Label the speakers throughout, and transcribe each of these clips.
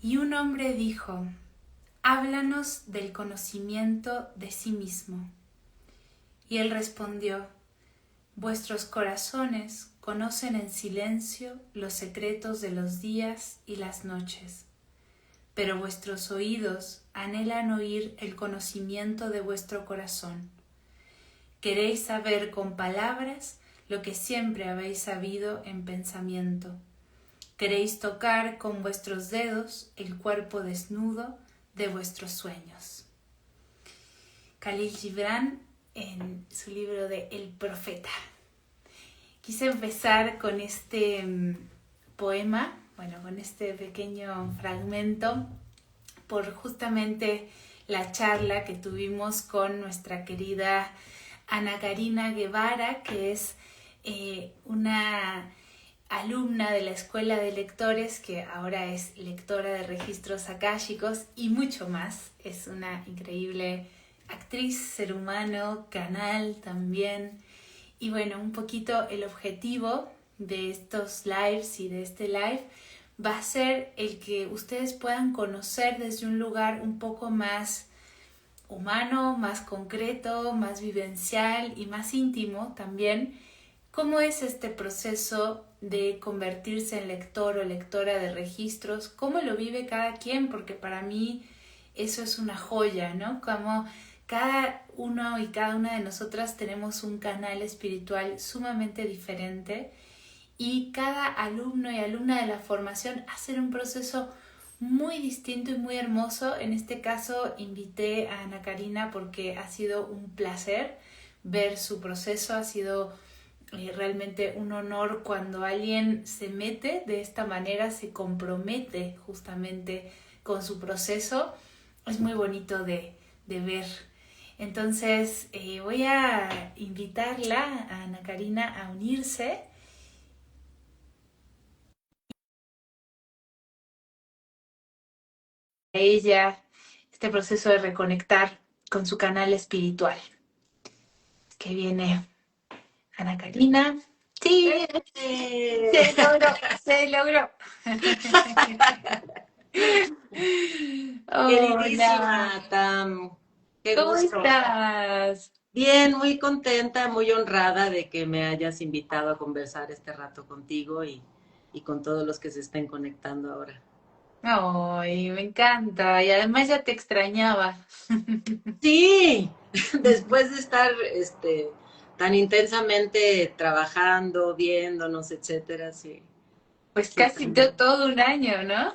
Speaker 1: Y un hombre dijo: háblanos del conocimiento de sí mismo. Y él respondió: vuestros corazones conocen en silencio los secretos de los días y las noches, pero vuestros oídos anhelan oír el conocimiento de vuestro corazón. Queréis saber con palabras lo que siempre habéis sabido en pensamiento. Queréis tocar con vuestros dedos el cuerpo desnudo de vuestros sueños. Khalil Gibran, en su libro de El Profeta. Quise empezar con este poema, con este pequeño fragmento, por justamente la charla que tuvimos con nuestra querida Ana Karina Guevara, que es una alumna de la Escuela de Lectores, que ahora es lectora de registros akáshicos y mucho más. Es una increíble actriz, ser humano, canal también. Y un poquito el objetivo de estos lives y de este live va a ser el que ustedes puedan conocer desde un lugar un poco más humano, más concreto, más vivencial y más íntimo también, cómo es este proceso de convertirse en lector o lectora de registros, cómo lo vive cada quien, porque para mí eso es una joya, ¿no? Como cada uno y cada una de nosotras tenemos un canal espiritual sumamente diferente y cada alumno y alumna de la formación hace un proceso muy distinto y muy hermoso. En este caso invité a Ana Karina porque ha sido un placer ver su proceso, ha sido realmente un honor cuando alguien se mete de esta manera, se compromete justamente con su proceso. Es muy bonito de ver. Entonces voy a invitarla a Ana Karina a unirse. A ella este proceso de reconectar con su canal espiritual. Que viene Ana Karina. Sí, se logró, se logró. Hola,
Speaker 2: Queridísima Tam, qué
Speaker 1: ¿cómo
Speaker 2: gusto.
Speaker 1: estás?
Speaker 2: Bien, muy contenta, muy honrada de que me hayas invitado a conversar este rato contigo y con todos los que se estén conectando ahora.
Speaker 1: Ay, me encanta. Y además ya te extrañaba.
Speaker 2: Sí, después de estar tan intensamente trabajando, viéndonos, etcétera, sí,
Speaker 1: Pues
Speaker 2: sí
Speaker 1: casi
Speaker 2: extraño.
Speaker 1: todo un año, ¿no?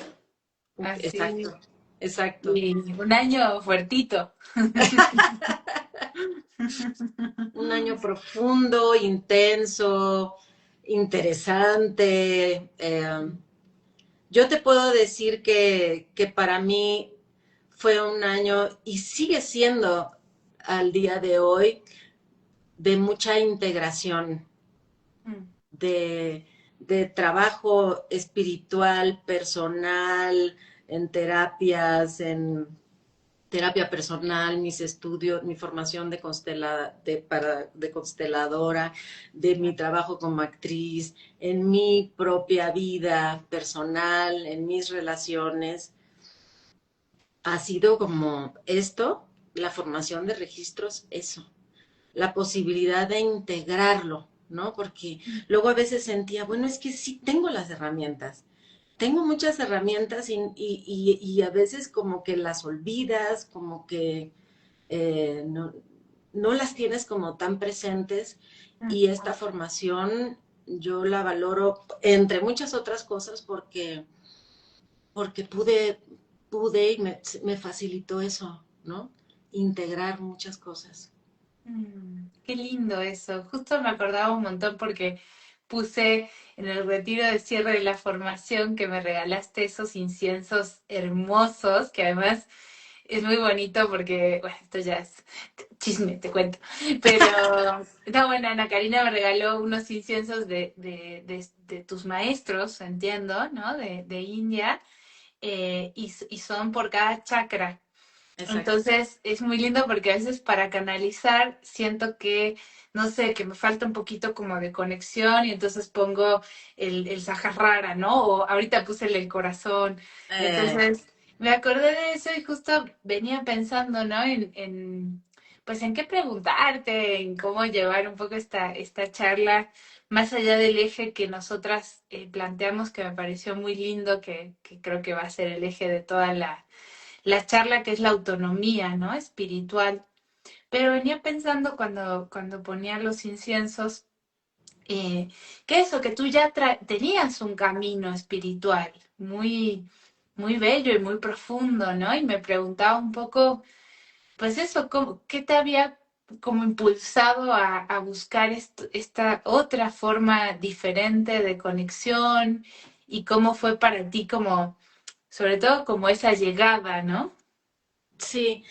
Speaker 2: Exacto,
Speaker 1: Así,
Speaker 2: exacto.
Speaker 1: y un año fuertito.
Speaker 2: Un año profundo, intenso, interesante. Yo te puedo decir que para mí fue un año y sigue siendo al día de hoy de mucha integración,
Speaker 1: Mm.
Speaker 2: de, de trabajo espiritual, personal, en terapias, en terapia personal, mis estudios, mi formación de consteladora, de mi trabajo como actriz, en mi propia vida personal, en mis relaciones. Ha sido como esto, la formación de registros, eso, la posibilidad de integrarlo, ¿no? Porque luego a veces sentía, bueno, es que sí tengo las herramientas, tengo muchas herramientas y a veces como que las olvidas, como que no, no las tienes como tan presentes y esta formación yo la valoro entre muchas otras cosas porque pude y me facilitó eso, ¿no? Integrar muchas cosas.
Speaker 1: Qué lindo eso. Justo me acordaba un montón porque puse en el retiro de cierre de la formación que me regalaste esos inciensos hermosos, que además es muy bonito porque, esto ya es chisme, te cuento. Pero, no, Ana Karina me regaló unos inciensos de tus maestros, entiendo, ¿no? De India, y son por cada chakra.
Speaker 2: exacto.
Speaker 1: Entonces es muy lindo porque a veces para canalizar siento que, no sé, que me falta un poquito como de conexión y entonces pongo el Saharara, ¿no? O ahorita puse el corazón.
Speaker 2: Eh,
Speaker 1: Entonces me acordé de eso y justo venía pensando, ¿no? Pues en qué preguntarte, en cómo llevar un poco esta charla más allá del eje que nosotras planteamos, que me pareció muy lindo, que creo que va a ser el eje de toda la charla, que es la autonomía, ¿no? Espiritual. Pero venía pensando cuando ponía los inciensos, que eso, que tú ya tenías un camino espiritual muy bello y muy profundo, ¿no? Y me preguntaba un poco, pues eso, ¿qué te había como impulsado a buscar esta otra forma diferente de conexión y cómo fue para ti como, sobre todo como esa llegada, ¿no?
Speaker 2: sí,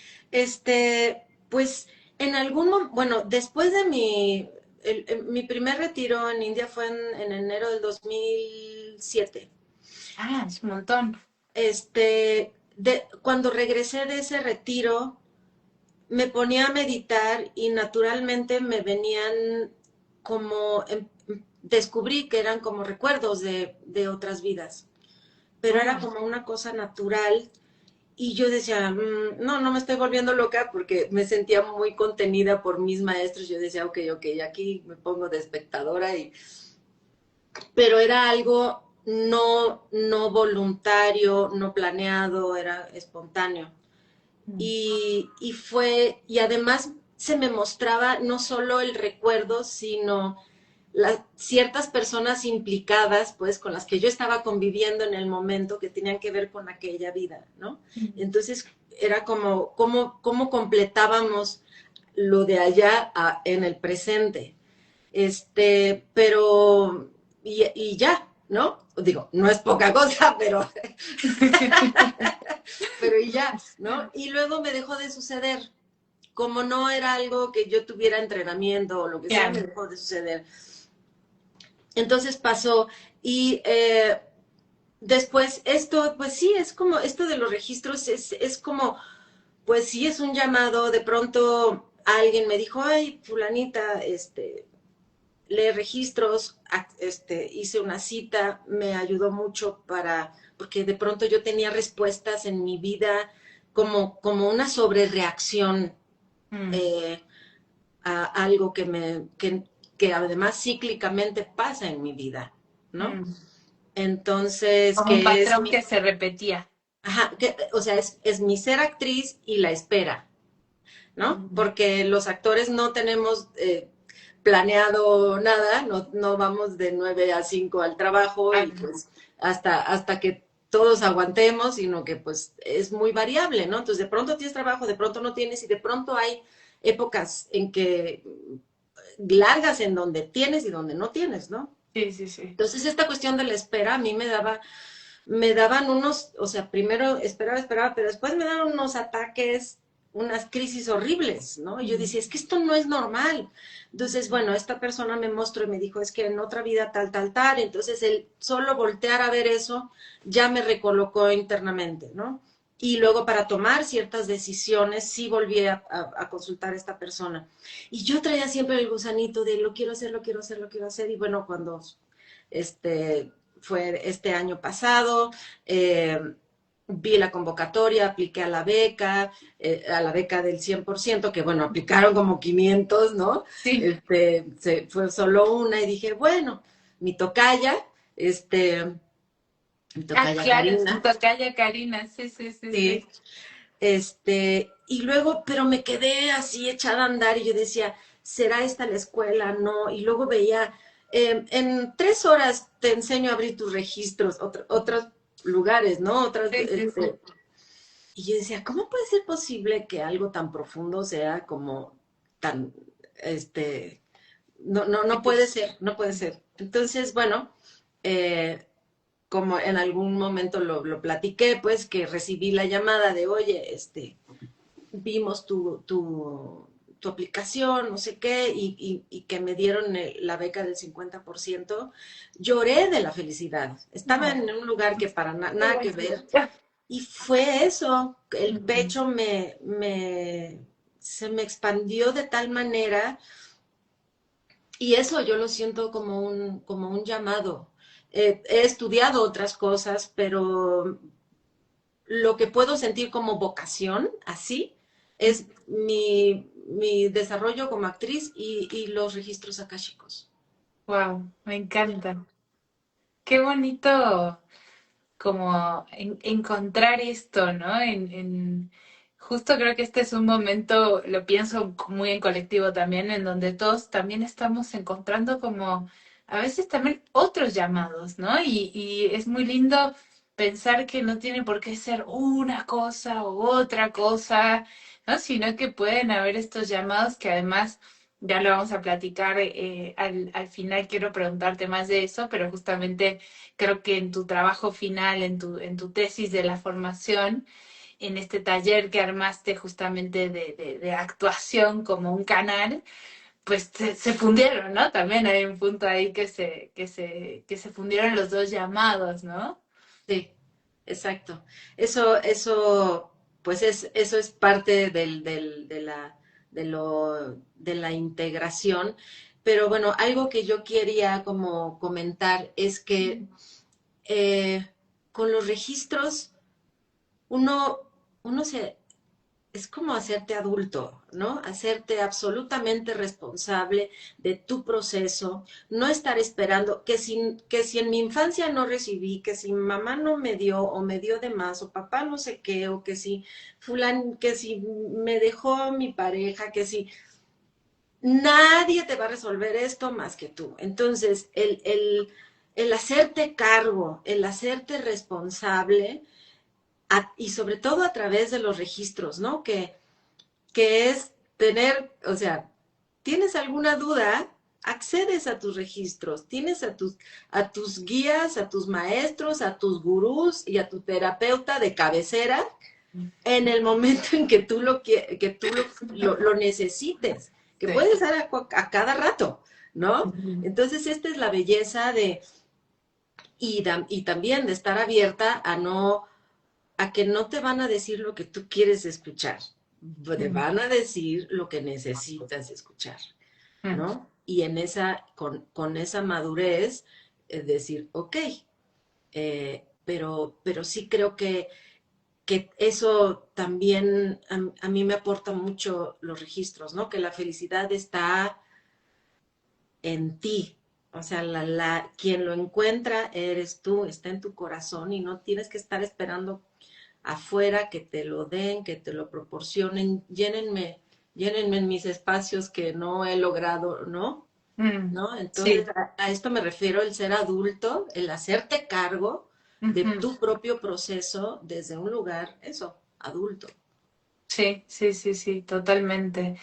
Speaker 2: pues en algún momento, bueno, después de mi primer retiro en India fue en enero del 2007.
Speaker 1: Ah, es un montón.
Speaker 2: Cuando regresé de ese retiro, me ponía a meditar y naturalmente me venían como, descubrí que eran como recuerdos de otras vidas, pero era
Speaker 1: Oh,
Speaker 2: como una cosa natural y yo decía, no, no me estoy volviendo loca porque me sentía muy contenida por mis maestros. Yo decía, ok, ok, aquí me pongo de espectadora, pero era algo no voluntario, no planeado, era espontáneo.
Speaker 1: mm,
Speaker 2: Y además se me mostraba no solo el recuerdo, sino ciertas personas implicadas, pues, con las que yo estaba conviviendo en el momento que tenían que ver con aquella vida, ¿no?
Speaker 1: mm.
Speaker 2: Entonces era como, cómo completábamos lo de allá en el presente. Pero, y ya, ¿no? Digo, no es poca cosa, pero y ya, ¿no? Y luego me dejó de suceder. Como no era algo que yo tuviera entrenamiento o lo que sea, me
Speaker 1: Claro.
Speaker 2: dejó de suceder. Entonces pasó y después esto, pues sí, es como, esto de los registros es como, pues sí es un llamado, de pronto alguien me dijo, ay, fulanita, lee registros, hice una cita, me ayudó mucho porque de pronto yo tenía respuestas en mi vida como una sobrereacción
Speaker 1: Mm,
Speaker 2: eh, a algo que además cíclicamente pasa en mi vida, ¿no?
Speaker 1: mm.
Speaker 2: Entonces,
Speaker 1: Como un
Speaker 2: que es
Speaker 1: patrón
Speaker 2: mi,
Speaker 1: que se repetía.
Speaker 2: ajá, o sea, es mi ser actriz y la espera, ¿no?
Speaker 1: Mm,
Speaker 2: Porque los actores no tenemos planeado nada, no vamos de 9 a 5 al trabajo
Speaker 1: ah,
Speaker 2: y pues hasta que todos aguantemos, sino que pues es muy variable, ¿no? Entonces de pronto tienes trabajo, de pronto no tienes y de pronto hay épocas en que largas en donde tienes y donde no tienes, ¿no?
Speaker 1: sí, sí, sí.
Speaker 2: Entonces esta cuestión de la espera a mí me daban unos, o sea, primero esperaba, pero después me daban unos ataques, unas crisis horribles, ¿no? Y yo
Speaker 1: Mm,
Speaker 2: decía, es que esto no es normal. Entonces, bueno, esta persona me mostró y me dijo, es que en otra vida tal. Entonces, el solo voltear a ver eso ya me recolocó internamente, ¿no? Y luego para tomar ciertas decisiones sí volví a consultar a esta persona. Y yo traía siempre el gusanito de lo quiero hacer, lo quiero hacer, lo quiero hacer. Y bueno, cuando este, fue este año pasado, eh, vi la convocatoria, apliqué a la beca del 100%, que bueno, aplicaron como 500, ¿no?
Speaker 1: sí.
Speaker 2: Fue solo una y dije, bueno, mi tocaya, este, mi
Speaker 1: Ah,
Speaker 2: tocaya
Speaker 1: claro, es tu
Speaker 2: Karina,
Speaker 1: tocaya Karina. Sí, sí, sí, sí.
Speaker 2: sí, y luego, pero me quedé así echada a andar y yo decía, ¿será esta la escuela? No, y luego veía, en 3 horas te enseño a abrir tus registros, otros lugares, ¿no?
Speaker 1: Sí, sí, sí.
Speaker 2: Y yo decía, ¿cómo puede ser posible que algo tan profundo sea como tan, este, no puede ser, no puede ser. Entonces, bueno, eh, como en algún momento lo platiqué, pues que recibí la llamada de, oye, vimos tu aplicación, no sé qué, y que me dieron la beca del 50%, lloré de la felicidad. Estaba
Speaker 1: No,
Speaker 2: en un lugar que para
Speaker 1: qué
Speaker 2: nada que ver,
Speaker 1: bonito.
Speaker 2: Y fue eso, el
Speaker 1: Ujú.
Speaker 2: pecho se me expandió de tal manera y eso yo lo siento como un llamado. He estudiado otras cosas, pero lo que puedo sentir como vocación, así, es mi desarrollo como actriz y los registros akáshicos.
Speaker 1: Wow, me encanta. Qué bonito como encontrar esto, ¿no? Justo creo que este es un momento, lo pienso muy en colectivo también, en donde todos también estamos encontrando como a veces también otros llamados, ¿no? Y es muy lindo pensar que no tiene por qué ser una cosa u otra cosa, ¿no? Sino que pueden haber estos llamados que además ya lo vamos a platicar al final, quiero preguntarte más de eso, pero justamente creo que en tu trabajo final, en tu tesis de la formación, en este taller que armaste justamente de actuación como un canal, pues se fundieron, ¿no? También hay un punto ahí que se fundieron los dos llamados, ¿no?
Speaker 2: Sí, exacto. Eso, pues eso es parte de la integración. Pero bueno, algo que yo quería como comentar es que eh, con los registros uno, uno se, es como hacerte adulto, ¿no? Hacerte absolutamente responsable de tu proceso, no estar esperando que si en mi infancia no recibí, que si mamá no me dio o me dio de más o papá no sé qué, o que si que si me dejó mi pareja, que si nadie te va a resolver esto más que tú. Entonces, el hacerte cargo, el hacerte responsable, y sobre todo a través de los registros, ¿no? Que es tener, o sea, ¿tienes alguna duda? Accedes a tus registros, tienes a tus guías, a tus maestros, a tus gurús y a tu terapeuta de cabecera en el momento en que tú lo necesites, que
Speaker 1: Sí.
Speaker 2: puede ser a cada rato, ¿no?
Speaker 1: Ujú.
Speaker 2: Entonces, esta es la belleza y también de estar abierta a que no te van a decir lo que tú quieres escuchar, te
Speaker 1: Mm,
Speaker 2: van a decir lo que necesitas escuchar,
Speaker 1: mm.
Speaker 2: ¿no? Y con esa madurez, decir, ok, pero sí creo que eso también a mí me aporta mucho los registros, ¿no? Que la felicidad está en ti. O sea, quien lo encuentra eres tú, está en tu corazón y no tienes que estar esperando afuera que te lo den, que te lo proporcionen. Llénenme en mis espacios que no he logrado, ¿no?
Speaker 1: Mm.
Speaker 2: ¿No? Entonces,
Speaker 1: Sí.
Speaker 2: a esto me refiero el ser adulto, el hacerte cargo de
Speaker 1: Ujú.
Speaker 2: tu propio proceso desde un lugar, eso, adulto.
Speaker 1: Sí, sí, sí, sí, totalmente.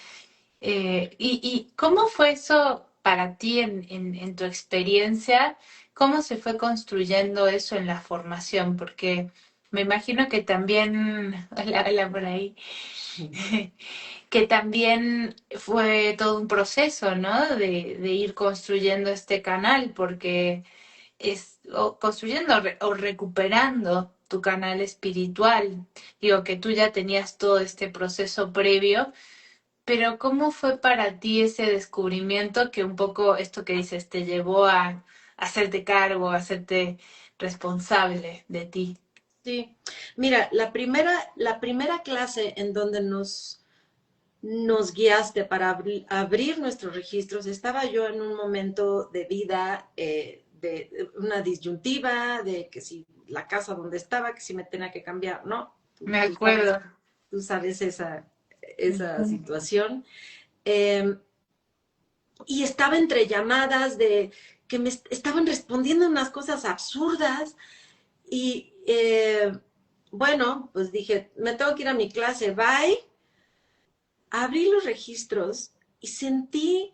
Speaker 1: ¿Y cómo fue eso para ti en tu experiencia? ¿Cómo se fue construyendo eso en la formación? Porque me imagino que también, hola, hola por ahí, que también fue todo un proceso, ¿no? De ir construyendo este canal, porque o construyendo o recuperando tu canal espiritual. Digo que tú ya tenías todo este proceso previo, pero ¿cómo fue para ti ese descubrimiento que un poco esto que dices te llevó a hacerte cargo, a hacerte responsable de ti?
Speaker 2: Sí, mira, la primera clase en donde nos guiaste para abrir nuestros registros, estaba yo en un momento de vida, de una disyuntiva, de que si la casa donde estaba, que si me tenía que cambiar, ¿no?
Speaker 1: Me acuerdo.
Speaker 2: Tú sabes esa
Speaker 1: Ujú.
Speaker 2: situación. Eh, y estaba entre llamadas de que me estaban respondiendo unas cosas absurdas y bueno, pues dije, me tengo que ir a mi clase, bye. Abrí los registros y sentí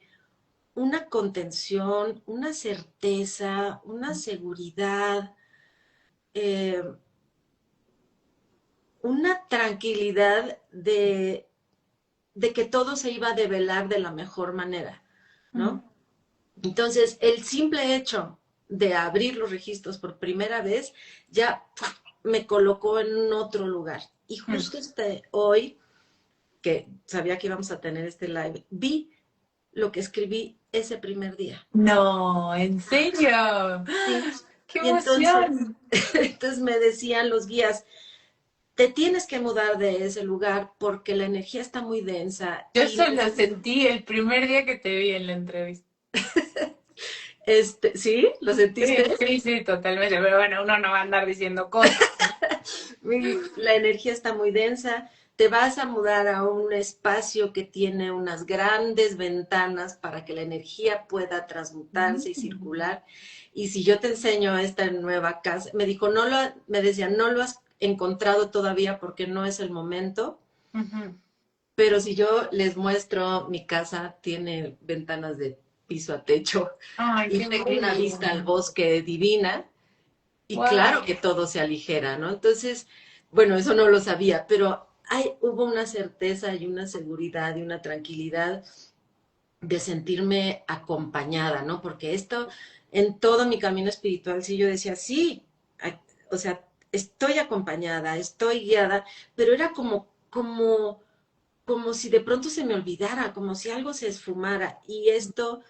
Speaker 2: una contención, una certeza, una seguridad, eh, una tranquilidad de que todo se iba a develar de la mejor manera,
Speaker 1: Mm.
Speaker 2: ¿no? Entonces, el simple hecho de abrir los registros por primera vez, ya me colocó en otro lugar. Y justo hoy, que sabía que íbamos a tener este live, vi lo que escribí ese primer día.
Speaker 1: No, ¿en serio?
Speaker 2: Sí.
Speaker 1: ¡Qué
Speaker 2: Y entonces,
Speaker 1: emoción!
Speaker 2: entonces me decían los guías, te tienes que mudar de ese lugar porque la energía está muy densa
Speaker 1: Yo
Speaker 2: y
Speaker 1: eso lo sentí el primer día que te vi en la entrevista.
Speaker 2: ¿sí? ¿Lo
Speaker 1: Sí,
Speaker 2: sentiste?
Speaker 1: sí, sí, totalmente. Pero bueno, uno no va a andar diciendo cosas.
Speaker 2: La energía está muy densa, te vas a mudar a un espacio que tiene unas grandes ventanas para que la energía pueda transmutarse y circular. Y si yo te enseño esta nueva casa, me dijo, me decía, no lo has encontrado todavía porque no es el momento,
Speaker 1: Ujú.
Speaker 2: pero si yo les muestro mi casa, tiene ventanas de piso a techo
Speaker 1: Ay,
Speaker 2: y
Speaker 1: qué
Speaker 2: tengo una
Speaker 1: bello.
Speaker 2: vista al bosque divina. Y claro
Speaker 1: Wow.
Speaker 2: que todo se aligera, ¿no? Entonces, bueno, eso no lo sabía, pero hubo una certeza y una seguridad y una tranquilidad de sentirme acompañada, ¿no? Porque esto, en todo mi camino espiritual, sí yo decía, sí, o sea, estoy acompañada, estoy guiada, pero era como si de pronto se me olvidara, como si algo se esfumara. Y esto,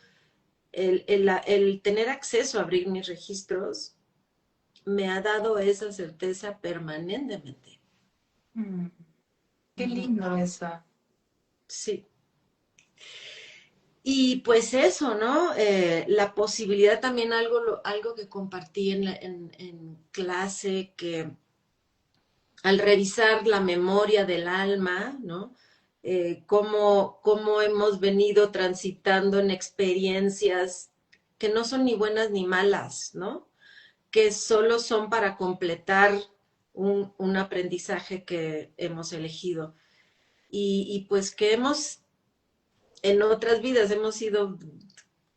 Speaker 2: el tener acceso a abrir mis registros, me ha dado esa certeza permanentemente.
Speaker 1: Mm, qué
Speaker 2: Ujú.
Speaker 1: lindo eso.
Speaker 2: Sí. Y pues eso, ¿no? La posibilidad también, algo que compartí en clase, que al revisar la memoria del alma, ¿no? Cómo hemos venido transitando en experiencias que no son ni buenas ni malas, ¿no? Que solo son para completar un aprendizaje que hemos elegido. Y pues que en otras vidas hemos sido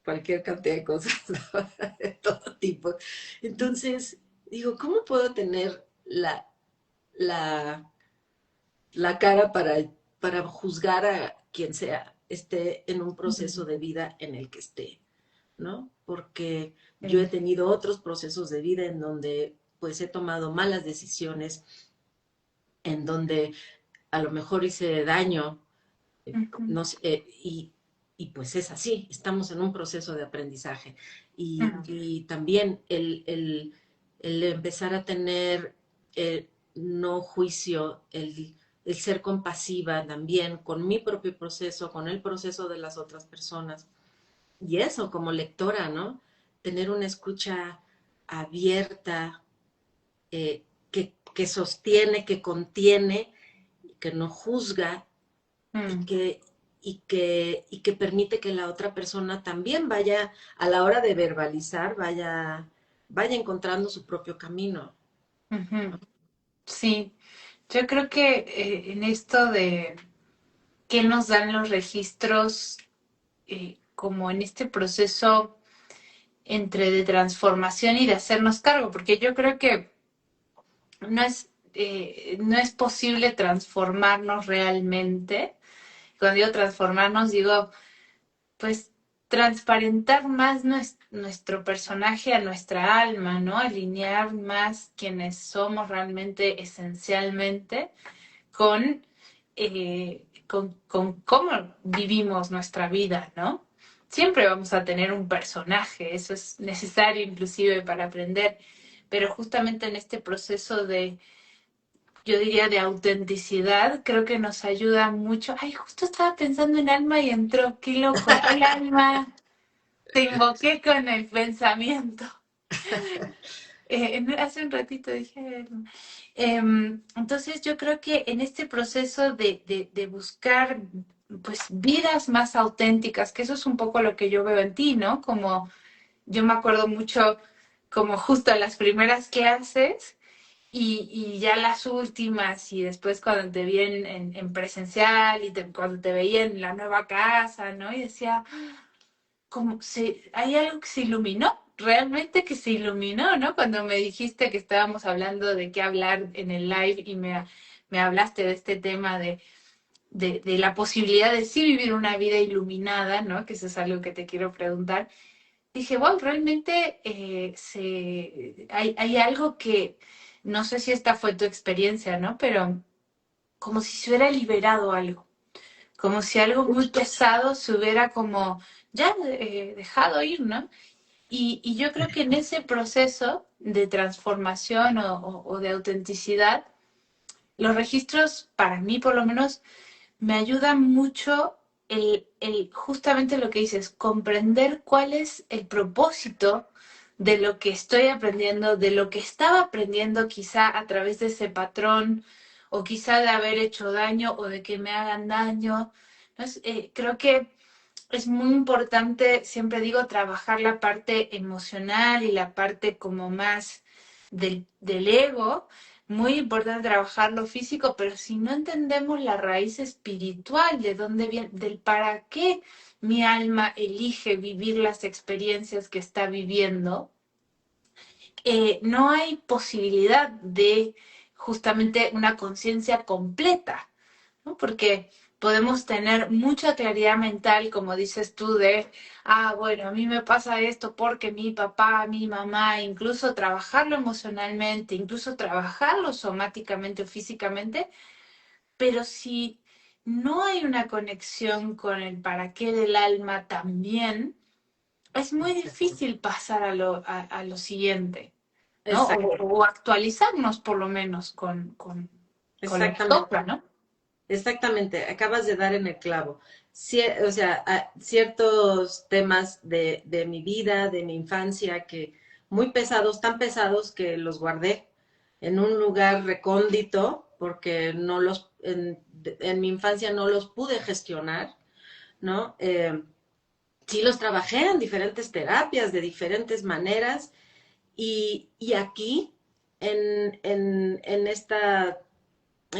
Speaker 2: cualquier cantidad de cosas, ¿no? De todo tipo. Entonces, digo, ¿cómo puedo tener la, la cara para juzgar a quien sea esté en un proceso de vida en el que esté, ¿no? Porque yo he tenido otros procesos de vida en donde pues he tomado malas decisiones, en donde a lo mejor hice daño,
Speaker 1: Ujú.
Speaker 2: no sé, y pues es así, estamos en un proceso de aprendizaje. Y también el empezar a tener no juicio, el ser compasiva también con mi propio proceso, con el proceso de las otras personas. Y eso como lectora, ¿no? Tener una escucha abierta, que sostiene, que contiene, que no juzga y
Speaker 1: Mm,
Speaker 2: que permite que la otra persona también vaya, a la hora de verbalizar, vaya encontrando su propio camino.
Speaker 1: ujú. Sí, yo creo que en esto de qué nos dan los registros, como en este proceso entre de transformación y de hacernos cargo, porque yo creo que no es posible transformarnos realmente. Cuando digo transformarnos, digo, pues, transparentar más nuestro personaje a nuestra alma, ¿no? Alinear más quienes somos realmente, esencialmente, con cómo vivimos nuestra vida, ¿no? Siempre vamos a tener un personaje, eso es necesario inclusive para aprender, pero justamente en este proceso de, yo diría, de autenticidad, creo que nos ayuda mucho. Ay, justo estaba pensando en Alma y entró, qué loco. Hola, Alma, te invoqué con el pensamiento. Hace un ratito dije, entonces yo creo que en este proceso de buscar pues vidas más auténticas, que eso es un poco lo que yo veo en ti, ¿no? Como yo me acuerdo mucho como justo las primeras clases y ya las últimas y después cuando te vi en presencial y cuando te veía en la nueva casa, ¿no? Y decía, como hay algo que se iluminó, realmente que se iluminó, ¿no? Cuando me dijiste que estábamos hablando de qué hablar en el live y me hablaste de este tema de la posibilidad de sí vivir una vida iluminada, ¿no? Que eso es algo que te quiero preguntar. Dije, wow, realmente hay algo que no sé si esta fue tu experiencia, ¿no? Pero como si se hubiera liberado algo, como si algo muy pesado se hubiera como ya dejado ir, ¿no? Y yo creo que en ese proceso de transformación o de autenticidad, los registros, para mí por lo menos, me ayudan mucho justamente lo que dices, comprender cuál es el propósito de lo que estoy aprendiendo, de lo que estaba aprendiendo quizá a través de ese patrón, o quizá de haber hecho daño o de que me hagan daño. Entonces, creo que es muy importante, siempre digo, trabajar la parte emocional y la parte como más del ego. Muy importante trabajar lo físico, pero si no entendemos la raíz espiritual, de dónde viene, del para qué mi alma elige vivir las experiencias que está viviendo, no hay posibilidad de justamente una conciencia completa, ¿no? Porque podemos tener mucha claridad mental, como dices tú, de, bueno, a mí me pasa esto porque mi papá, mi mamá, incluso trabajarlo emocionalmente, incluso trabajarlo somáticamente o físicamente, pero si no hay una conexión con el para qué del alma también, es muy difícil pasar a lo siguiente, ¿no?
Speaker 2: Exacto,
Speaker 1: O actualizarnos por lo menos con lo que
Speaker 2: exactamente.
Speaker 1: toca, ¿no?
Speaker 2: Exactamente, acabas de dar en el clavo. O sea, ciertos temas de mi vida, de mi infancia, que muy pesados, tan pesados que los guardé en un lugar recóndito, porque en mi infancia no los pude gestionar, ¿no? Sí los trabajé en diferentes terapias, de diferentes maneras, y aquí, en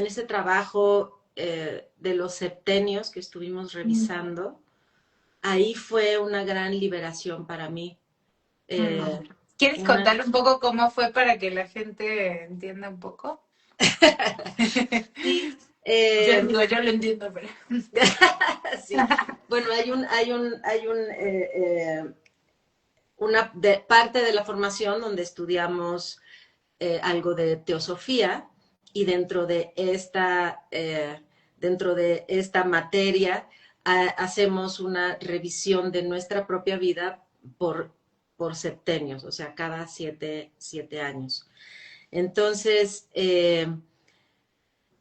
Speaker 2: este trabajo de los septenios que estuvimos revisando, ahí fue una gran liberación para mí.
Speaker 1: Mm.
Speaker 2: Eh,
Speaker 1: ¿Quieres
Speaker 2: una...
Speaker 1: contar un poco cómo fue para que la gente entienda un poco?
Speaker 2: Sí,
Speaker 1: Yo digo, yo lo entiendo, pero...
Speaker 2: sí. Bueno, parte de la formación donde estudiamos algo de teosofía y dentro de esta materia hacemos una revisión de nuestra propia vida por septenios, o sea, cada 7 años. Entonces,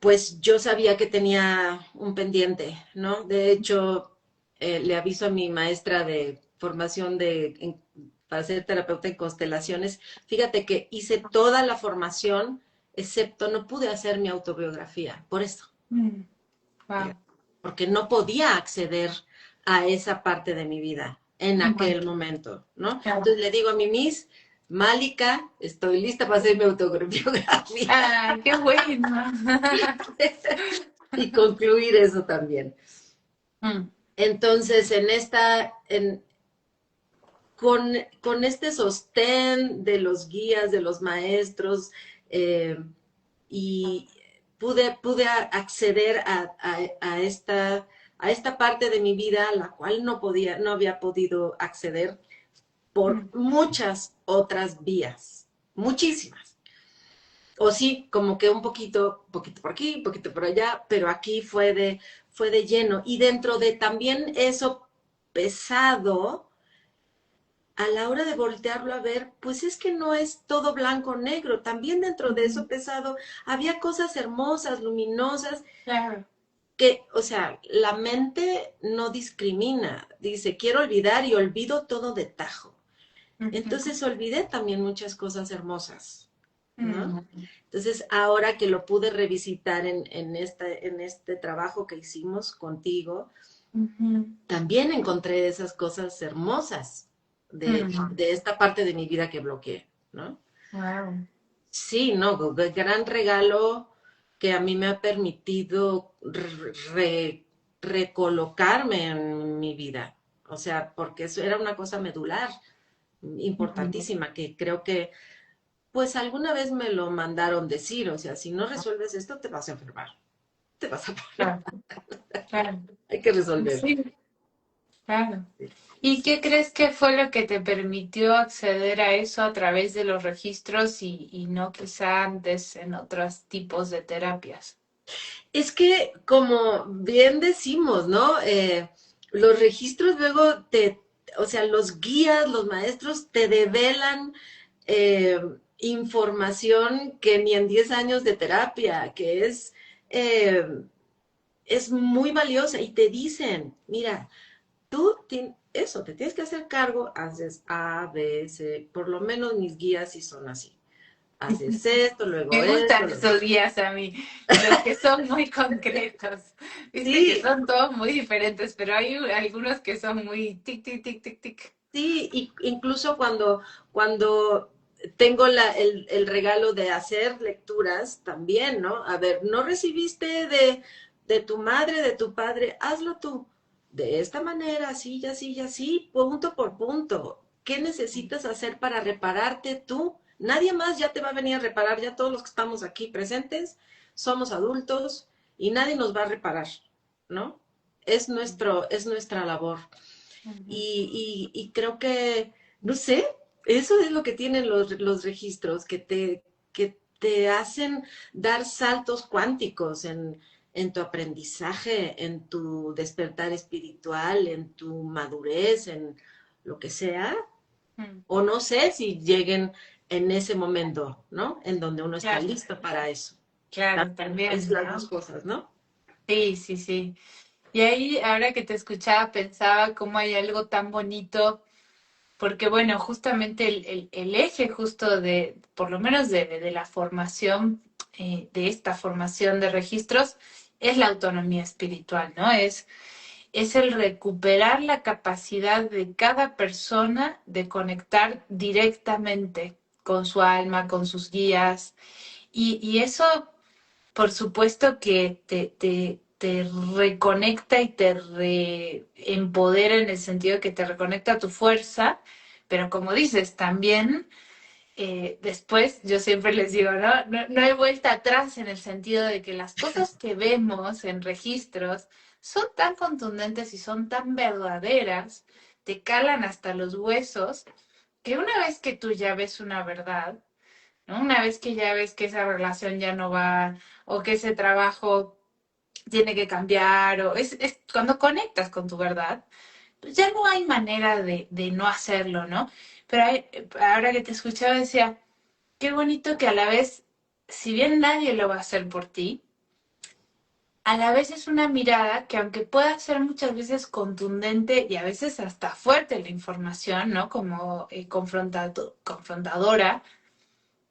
Speaker 2: pues yo sabía que tenía un pendiente, ¿no? De hecho, le aviso a mi maestra de formación para ser terapeuta en constelaciones, fíjate que hice toda la formación, excepto no pude hacer mi autobiografía, por eso,
Speaker 1: Mm, wow.
Speaker 2: porque no podía acceder a esa parte de mi vida en aquel momento, ¿no?
Speaker 1: Claro.
Speaker 2: Entonces le digo a mi Miss, Málica, estoy lista para hacer mi autobiografía
Speaker 1: Ay, qué bueno.
Speaker 2: y concluir eso también.
Speaker 1: Mm,
Speaker 2: Entonces, con este sostén de los guías, de los maestros, eh, y pude acceder a esta parte de mi vida a la cual no había podido acceder por
Speaker 1: mm,
Speaker 2: muchas otras vías, muchísimas. O sí, como que poquito por aquí, un poquito por allá, pero aquí fue de lleno. Y dentro de también eso pesado, a la hora de voltearlo a ver, pues es que no es todo blanco o negro. También dentro de
Speaker 1: mm,
Speaker 2: eso pesado había cosas hermosas, luminosas,
Speaker 1: claro.
Speaker 2: que, o sea, la mente no discrimina. Dice, quiero olvidar y olvido todo de tajo.
Speaker 1: Ujú,
Speaker 2: Entonces olvidé también muchas cosas hermosas, ¿no?
Speaker 1: mm,
Speaker 2: Entonces, ahora que lo pude revisitar en este trabajo que hicimos contigo,
Speaker 1: ujú,
Speaker 2: también encontré esas cosas hermosas
Speaker 1: mm,
Speaker 2: de esta parte de mi vida que bloqueé, ¿no?
Speaker 1: wow.
Speaker 2: Sí, no, gran regalo que a mí me ha permitido recolocarme en mi vida. O sea, porque eso era una cosa medular,
Speaker 1: Ujú,
Speaker 2: importantísima, que creo que, pues alguna vez me lo mandaron decir, o sea, si no resuelves esto, te vas a enfermar, te vas a poner,
Speaker 1: claro, claro.
Speaker 2: hay que resolver.
Speaker 1: Sí. Claro. ¿Y qué crees que fue lo que te permitió acceder a eso a través de los registros y no quizá antes en otros tipos de terapias?
Speaker 2: Es que, como bien decimos, ¿no? Los registros luego o sea, los guías, los maestros te develan eh, información que ni en 10 años de terapia, que eh, es muy valiosa y te dicen, mira, eso, te tienes que hacer cargo, haces A, B, C, por lo menos mis guías sí son así. Haces esto, luego
Speaker 1: Me
Speaker 2: esto,
Speaker 1: gustan
Speaker 2: luego...
Speaker 1: esos días a mí, los que son muy concretos. Viste que
Speaker 2: Sí,
Speaker 1: son todos muy diferentes, pero hay algunos que son muy tic, tic, tic, tic, tic.
Speaker 2: sí, y incluso cuando tengo el regalo de hacer lecturas también, ¿no? A ver, no recibiste de tu madre, de tu padre, hazlo tú. De esta manera, así, y así, y así, punto por punto. ¿Qué necesitas hacer para repararte tú? Nadie más ya te va a venir a reparar, ya todos los que estamos aquí presentes somos adultos y nadie nos va a reparar, ¿no? Es nuestra labor.
Speaker 1: Ujú.
Speaker 2: Y creo que, no sé, eso es lo que tienen los registros, que te hacen dar saltos cuánticos en tu aprendizaje, en tu despertar espiritual, en tu madurez, en lo que sea.
Speaker 1: Mm,
Speaker 2: O no sé si lleguen en ese momento, ¿no? En donde uno está
Speaker 1: claro,
Speaker 2: listo para eso.
Speaker 1: claro,
Speaker 2: También es
Speaker 1: también,
Speaker 2: las dos
Speaker 1: ¿no?
Speaker 2: cosas, ¿no?
Speaker 1: Sí, sí, sí. Y ahí, ahora que te escuchaba, pensaba cómo hay algo tan bonito, porque bueno, justamente el eje justo de, por lo menos de la formación, de esta formación de registros, es la autonomía espiritual, ¿no? Es el recuperar la capacidad de cada persona de conectar directamente con su alma, con sus guías. Y eso, por supuesto que te reconecta y te empodera en el sentido de que te reconecta a tu fuerza, pero como dices, también después yo siempre les digo, ¿no? No, no hay vuelta atrás en el sentido de que las cosas que vemos en registros son tan contundentes y son tan verdaderas, te calan hasta los huesos, que una vez que tú ya ves una verdad, ¿no? Una vez que ya ves que esa relación ya no va o que ese trabajo tiene que cambiar o es cuando conectas con tu verdad, pues ya no hay manera de no hacerlo, ¿no? Pero ahora que te escuchaba decía, qué bonito que a la vez, si bien nadie lo va a hacer por ti, a la vez es una mirada que aunque pueda ser muchas veces contundente y a veces hasta fuerte la información, ¿no? Como confrontadora,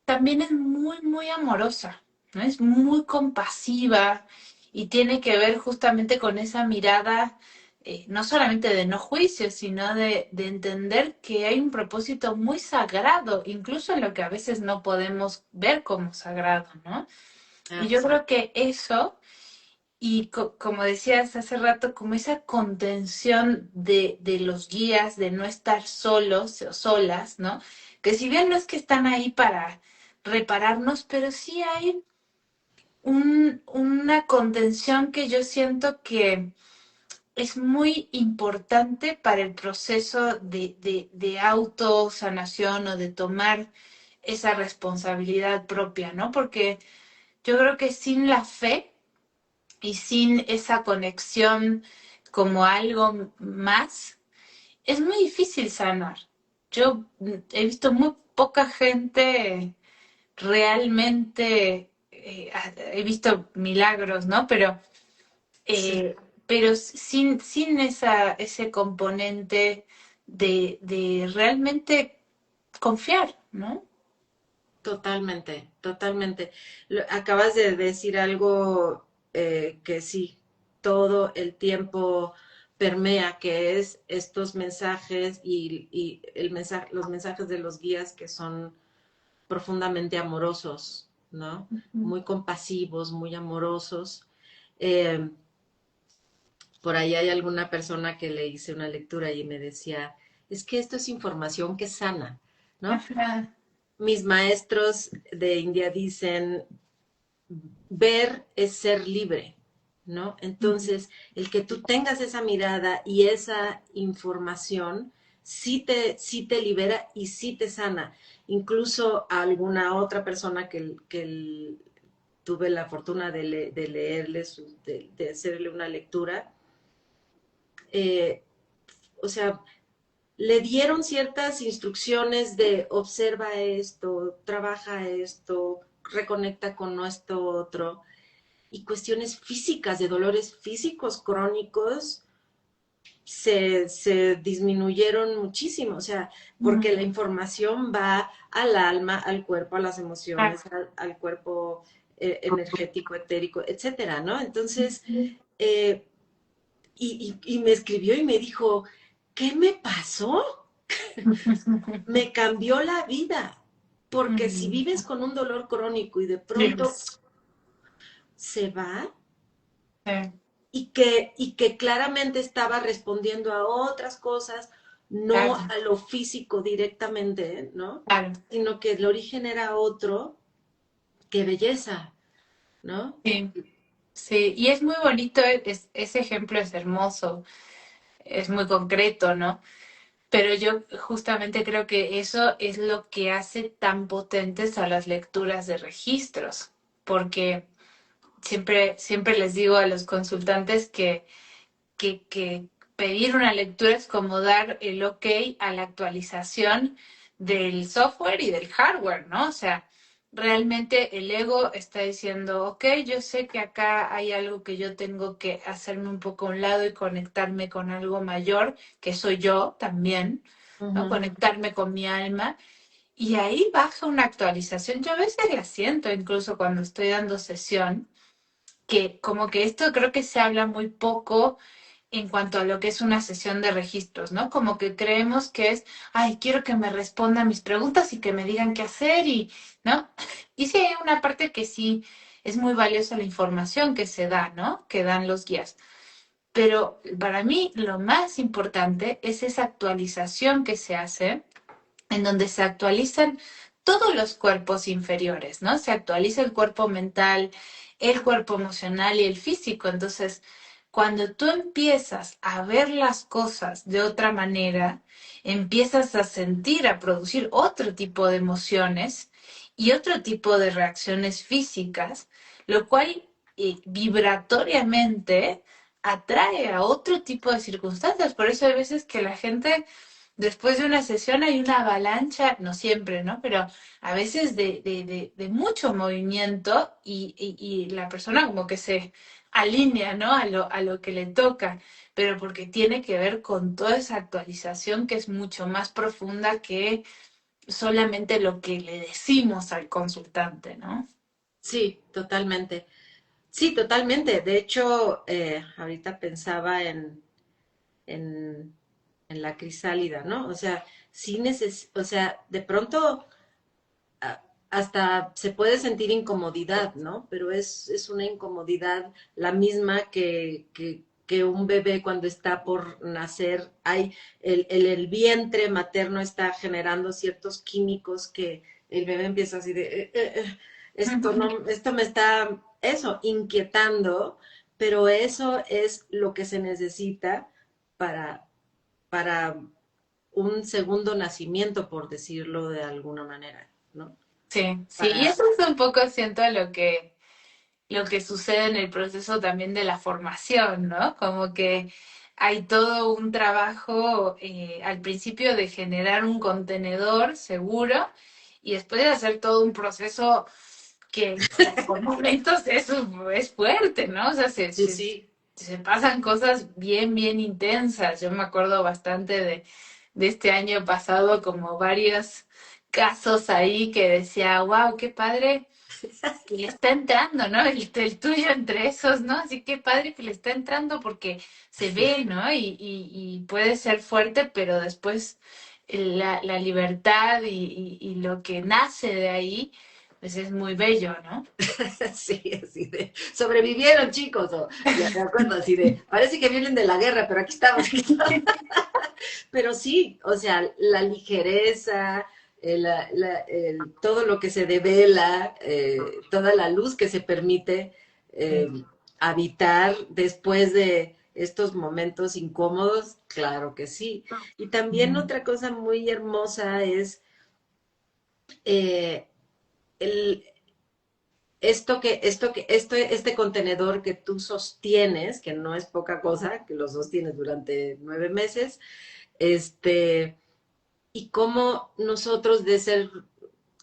Speaker 1: también es muy, muy amorosa, ¿no? Es muy compasiva y tiene que ver justamente con esa mirada, no solamente de no juicio, sino de entender que hay un propósito muy sagrado, incluso en lo que a veces no podemos ver como sagrado, ¿no? Y yo
Speaker 2: Así.
Speaker 1: creo que eso, y como decías hace rato, como esa contención de los guías, de no estar solos o solas, ¿no? Que si bien no es que están ahí para repararnos, pero sí hay una contención que yo siento que es muy importante para el proceso de autosanación o de tomar esa responsabilidad propia, ¿no? Porque yo creo que sin la fe y sin esa conexión como algo más, es muy difícil sanar. Yo he visto muy poca gente realmente, he visto milagros, ¿no?
Speaker 2: Sí.
Speaker 1: Eh, pero sin ese componente de realmente confiar, ¿no?
Speaker 2: Totalmente, totalmente. Acabas de decir algo que sí, todo el tiempo permea, que es estos mensajes y los mensajes de los guías que son profundamente amorosos, ¿no?
Speaker 1: Ujú.
Speaker 2: Muy compasivos, muy amorosos. Eh, por ahí hay alguna persona que le hice una lectura y me decía, es que esto es información que sana, ¿no?
Speaker 1: Ajá.
Speaker 2: Mis maestros de India dicen, ver es ser libre. ¿no?
Speaker 1: Ujú.
Speaker 2: Entonces, el que tú tengas esa mirada y esa información, sí te libera y sí te sana. Incluso a alguna otra persona tuve la fortuna de leerle, de hacerle una lectura, eh, o sea, le dieron ciertas instrucciones de observa esto, trabaja esto, reconecta con esto otro, y cuestiones físicas, de dolores físicos crónicos, se disminuyeron muchísimo, o sea, porque la
Speaker 1: Ujú.
Speaker 2: información va al alma, al cuerpo, a las
Speaker 1: Claro.
Speaker 2: emociones, al cuerpo energético, etérico, etcétera, ¿no? Entonces, eh, y me escribió y me dijo, ¿qué me pasó? Me cambió la vida, porque si
Speaker 1: Ujú.
Speaker 2: vives con un dolor crónico y de
Speaker 1: Sí,
Speaker 2: pronto se va,
Speaker 1: sí,
Speaker 2: y que claramente estaba respondiendo a otras cosas, no
Speaker 1: claro,
Speaker 2: a lo físico directamente, ¿no?
Speaker 1: claro.
Speaker 2: Sino que el origen era otro, qué belleza, ¿no?
Speaker 1: Sí, sí, y es muy bonito, ese ejemplo es hermoso, es muy concreto, ¿no? Pero yo justamente creo que eso es lo que hace tan potentes a las lecturas de registros, porque siempre les digo a los consultantes que pedir una lectura es como dar el ok a la actualización del software y del hardware, ¿no? O sea, realmente el ego está diciendo, ok, yo sé que acá hay algo que yo tengo que hacerme un poco a un lado y conectarme con algo mayor, que soy yo también, ¿no?
Speaker 2: Ujú.
Speaker 1: Conectarme con mi alma. Y ahí baja una actualización. Yo a veces la siento, incluso cuando estoy dando sesión, que como que esto creo que se habla muy poco en cuanto a lo que es una sesión de registros, ¿no? Como que creemos que es, ay, quiero que me respondan mis preguntas y que me digan qué hacer y, ¿no? Y sí hay una parte que sí es muy valiosa la información que se da, ¿no? Que dan los guías. Pero para mí lo más importante es esa actualización que se hace, en donde se actualizan todos los cuerpos inferiores, ¿no? Se actualiza el cuerpo mental, el cuerpo emocional y el físico. Entonces, cuando tú empiezas a ver las cosas de otra manera, empiezas a sentir, a producir otro tipo de emociones y otro tipo de reacciones físicas, lo cual vibratoriamente atrae a otro tipo de circunstancias. Por eso hay veces que la gente después de una sesión hay una avalancha, no siempre, ¿no? Pero a veces de mucho movimiento y la persona como que se alinea, ¿no? A lo que le toca, pero porque tiene que ver con toda esa actualización que es mucho más profunda que solamente lo que le decimos al consultante, ¿no?
Speaker 2: Sí, totalmente. Sí, totalmente. De hecho, ahorita pensaba en, en la crisálida, ¿no? O sea, o sea, de pronto hasta se puede sentir incomodidad, ¿no? Pero es una incomodidad la misma que un bebé cuando está por nacer. Hay el vientre materno está generando ciertos químicos que el bebé empieza así de, esto no, esto me está, eso, inquietando, pero eso es lo que se necesita para, para un segundo nacimiento, por decirlo de alguna manera, ¿no?
Speaker 1: Sí, sí, y
Speaker 2: Para,
Speaker 1: eso es un poco, siento, lo que sucede en el proceso también de la formación, ¿no? Como que hay todo un trabajo al principio de generar un contenedor seguro y después de hacer todo un proceso que por momentos es fuerte, ¿no? O sea,
Speaker 2: sí, sí.
Speaker 1: se pasan cosas bien intensas. Yo me acuerdo bastante de este año pasado, como varios casos ahí que decía, wow, qué padre que le está entrando, ¿no? El tuyo entre esos, ¿no? Así que padre que le está entrando porque se ve, ¿no? Y puede ser fuerte, pero después la libertad y lo que nace de ahí, pues es muy bello, ¿no?
Speaker 2: Sí, así de, sobrevivieron chicos, o, ya me acuerdo, así de, parece que vienen de la guerra, pero aquí estamos, aquí estamos. Pero sí, o sea, la ligereza, todo lo que se devela, toda la luz que se permite, eh,
Speaker 1: Sí.
Speaker 2: habitar después de estos momentos incómodos, claro que sí. Y también
Speaker 1: Mm.
Speaker 2: otra cosa muy hermosa es eh, el, este contenedor que tú sostienes, que no es poca cosa, que lo sostienes durante 9 meses, este, y cómo nosotros de ser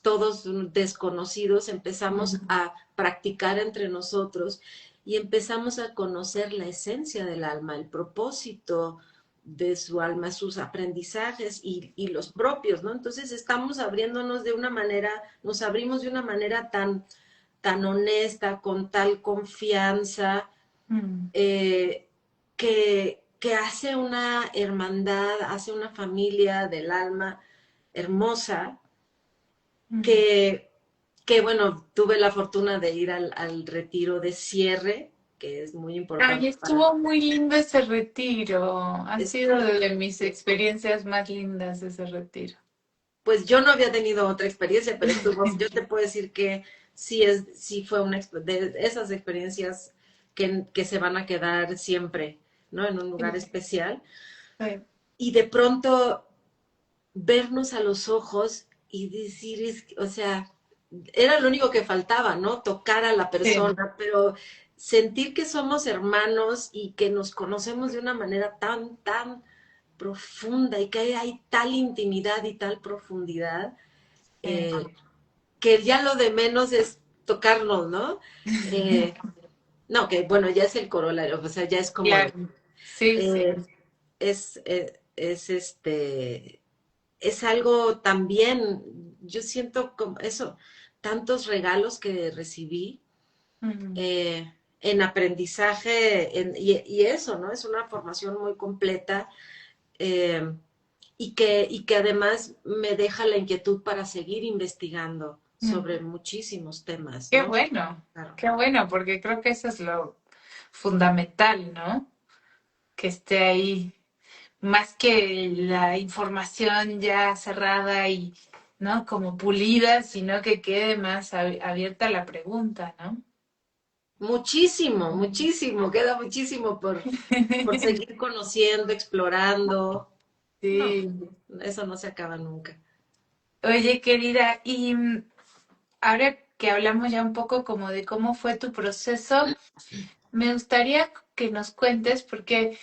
Speaker 2: todos desconocidos empezamos
Speaker 1: Mm.
Speaker 2: a practicar entre nosotros y empezamos a conocer la esencia del alma, el propósito de su alma, sus aprendizajes y los propios, ¿no? Entonces estamos abriéndonos de una manera, nos abrimos de una manera tan honesta, con tal confianza,
Speaker 1: Mm.
Speaker 2: que hace una hermandad, hace una familia del alma hermosa,
Speaker 1: Mm.
Speaker 2: que, bueno, tuve la fortuna de ir al retiro de cierre, que es muy
Speaker 1: Ay,
Speaker 2: importante para...
Speaker 1: estuvo muy lindo ese retiro. Ha
Speaker 2: es-
Speaker 1: sido de mis experiencias más lindas ese retiro.
Speaker 2: pues yo no había tenido otra experiencia, pero yo te puedo decir que sí fue de esas experiencias que se van a quedar siempre, ¿no? En un lugar especial.
Speaker 1: Sí,
Speaker 2: Y de pronto vernos a los ojos y decir, o sea, era lo único que faltaba, ¿no? Tocar a la
Speaker 1: sí,
Speaker 2: persona, pero sentir que somos hermanos y que nos conocemos de una manera tan profunda y que hay tal intimidad y tal profundidad,
Speaker 1: sí.
Speaker 2: eh, que ya lo de menos es tocarnos, ¿no? Eh, no, que bueno, ya es el corolario, o sea, ya es como
Speaker 1: Claro, sí, sí.
Speaker 2: eh, es es algo también, yo siento como eso, tantos regalos que recibí
Speaker 1: Mm.
Speaker 2: en aprendizaje y eso, ¿no? Es una formación muy completa eh, y que además me deja la inquietud para seguir investigando
Speaker 1: Mm.
Speaker 2: sobre muchísimos temas, ¿no? Claro.
Speaker 1: Qué bueno, porque creo que eso es lo fundamental, ¿no? Que esté ahí, más que la información ya cerrada y, ¿no? Como pulida, sino que quede más abierta la pregunta, ¿no?
Speaker 2: Muchísimo, muchísimo, queda muchísimo por seguir conociendo, explorando. No,
Speaker 1: Sí.
Speaker 2: eso no se acaba nunca.
Speaker 1: Oye, querida, y ahora que hablamos ya un poco como de cómo fue tu proceso, me gustaría que nos cuentes, porque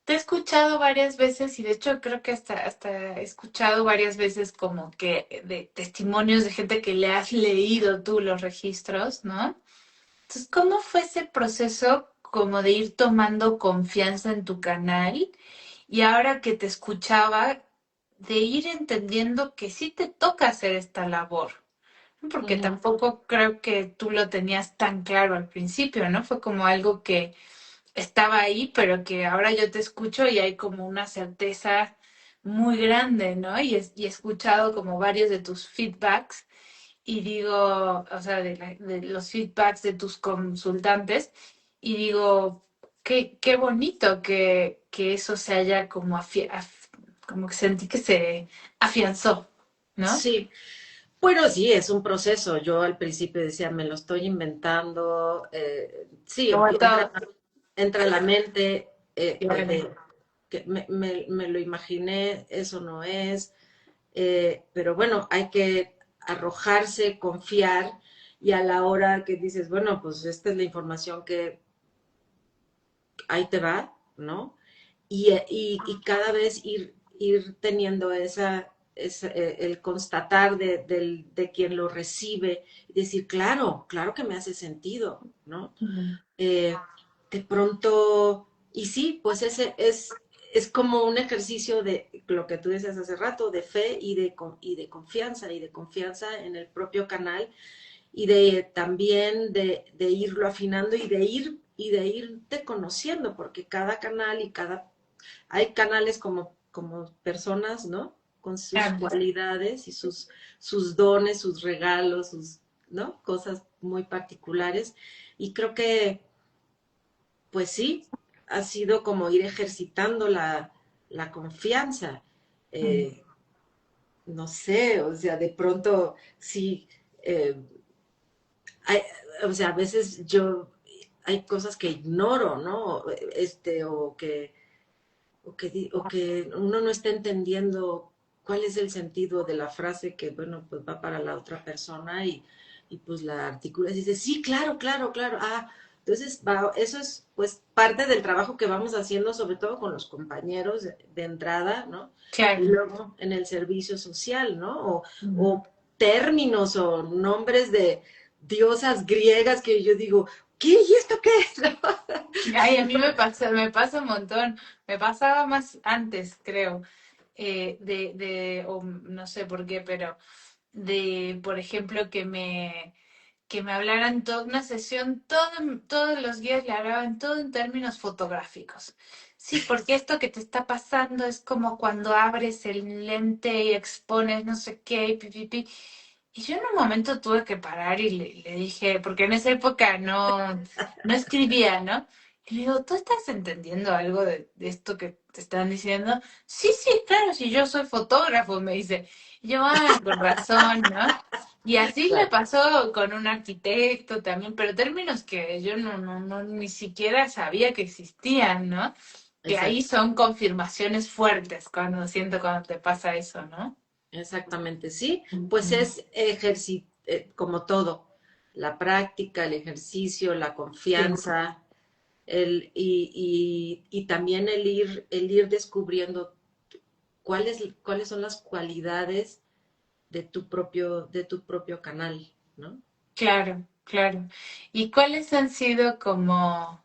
Speaker 1: te he escuchado varias veces y de hecho creo que hasta he escuchado varias veces como que de testimonios de gente que le has leído tú los registros, ¿no? Entonces, ¿cómo fue ese proceso como de ir tomando confianza en tu canal y ahora que te escuchaba, de ir entendiendo que sí te toca hacer esta labor? Porque
Speaker 2: Ujú.
Speaker 1: tampoco creo que tú lo tenías tan claro al principio, ¿no? Fue como algo que estaba ahí, pero que ahora yo te escucho y hay como una certeza muy grande, ¿no? Y he escuchado como varios de tus feedbacks y digo, o sea, de los feedbacks de tus consultantes y digo, qué bonito que eso se haya como, como que sentí que se afianzó, ¿no?
Speaker 2: Sí, bueno, sí, es un proceso. Yo al principio decía, me lo estoy inventando. Sí,
Speaker 1: Como todo.
Speaker 2: entra a la mente
Speaker 1: Claro.
Speaker 2: que me lo imaginé, eso no es. Pero bueno, hay que arrojarse, confiar y a la hora que dices, bueno, pues esta es la información que ahí te va, ¿no? Y cada vez ir teniendo el constatar de quien lo recibe y decir, claro que me hace sentido, ¿no?
Speaker 1: Ujú.
Speaker 2: Eh, de pronto, y sí, pues es como un ejercicio de lo que tú decías hace rato, de fe y de confianza en el propio canal y de también de irlo afinando y de irte conociendo, porque cada canal hay canales como personas, ¿no? Con sus
Speaker 1: Claro.
Speaker 2: cualidades y sus dones, sus regalos, ¿no? Cosas muy particulares. Y creo que, pues sí, ha sido como ir ejercitando la confianza.
Speaker 1: Mm.
Speaker 2: Eh, no sé, o sea, de pronto sí, eh, hay- o sea, a veces yo hay cosas que ignoro, ¿no? O que uno no está entendiendo cuál es el sentido de la frase que, bueno, pues va para la otra persona y pues la articula y dice, sí, claro, claro, claro. Entonces eso es pues parte del trabajo que vamos haciendo, sobre todo con los compañeros de entrada, ¿no? Y
Speaker 1: Claro.
Speaker 2: luego en el servicio social, ¿no?
Speaker 1: Ujú.
Speaker 2: O términos o nombres de diosas griegas que yo digo, ¿qué? ¿Y esto qué es?
Speaker 1: Ay, a mí me pasa un montón. Me pasaba más antes, creo, o no sé por qué, pero por ejemplo, que me hablaran toda una sesión, todos los días le hablaban todo en términos fotográficos. Sí, porque esto que te está pasando es como cuando abres el lente y expones no sé qué, y pi, pi, pi. Y yo en un momento tuve que parar y le dije, porque en esa época no escribía, ¿no? Y le digo, ¿tú estás entendiendo algo de esto que te están diciendo? Sí, sí, claro, si yo soy fotógrafo, me dice. Y yo, con razón, ¿no? Y así me
Speaker 2: Claro,
Speaker 1: pasó con un arquitecto también, pero términos que yo ni siquiera sabía que existían, ¿no? Que ahí
Speaker 2: exacto.
Speaker 1: son confirmaciones fuertes cuando te pasa eso, ¿no?
Speaker 2: Exactamente, sí, pues
Speaker 1: Ujú.
Speaker 2: es como todo, la práctica, el ejercicio, la
Speaker 1: Sí,
Speaker 2: confianza, y también el ir descubriendo cuáles son las cualidades de tu propio canal, ¿no?
Speaker 1: claro, claro. ¿Y cuáles han sido como,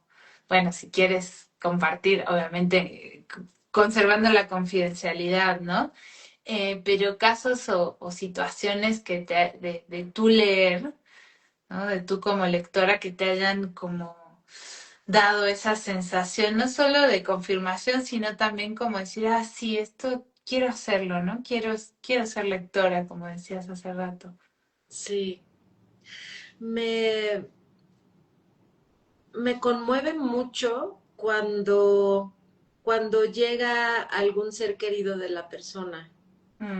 Speaker 1: bueno, si quieres compartir, obviamente, conservando la confidencialidad, ¿no? Pero casos o situaciones de tú leer, ¿no? De tú como lectora que te hayan como dado esa sensación, no solo de confirmación, sino también como decir, ah, sí, esto quiero hacerlo, ¿no? Quiero ser lectora, como decías hace rato.
Speaker 2: Sí, me, me conmueve mucho cuando llega algún ser querido de la persona.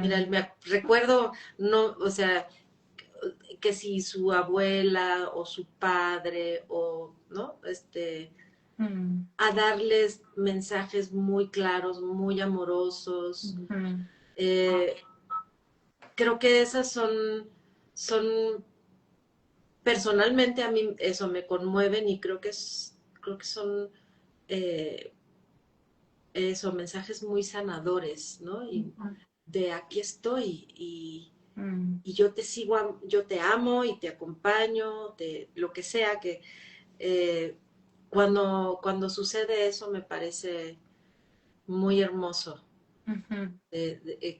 Speaker 2: Mira,
Speaker 1: Mm,
Speaker 2: recuerdo, no, o sea, que si su abuela o su padre o, ¿no?
Speaker 1: mm,
Speaker 2: A darles mensajes muy claros, muy amorosos.
Speaker 1: ujú,
Speaker 2: Eh, Creo que esas son, personalmente a mí eso me conmueven y creo que son eh, eso, mensajes muy sanadores, ¿no? Y de aquí estoy
Speaker 1: mm,
Speaker 2: y yo te sigo, yo te amo y te acompaño, lo que sea que eh, cuando sucede eso me parece muy hermoso
Speaker 1: ujú,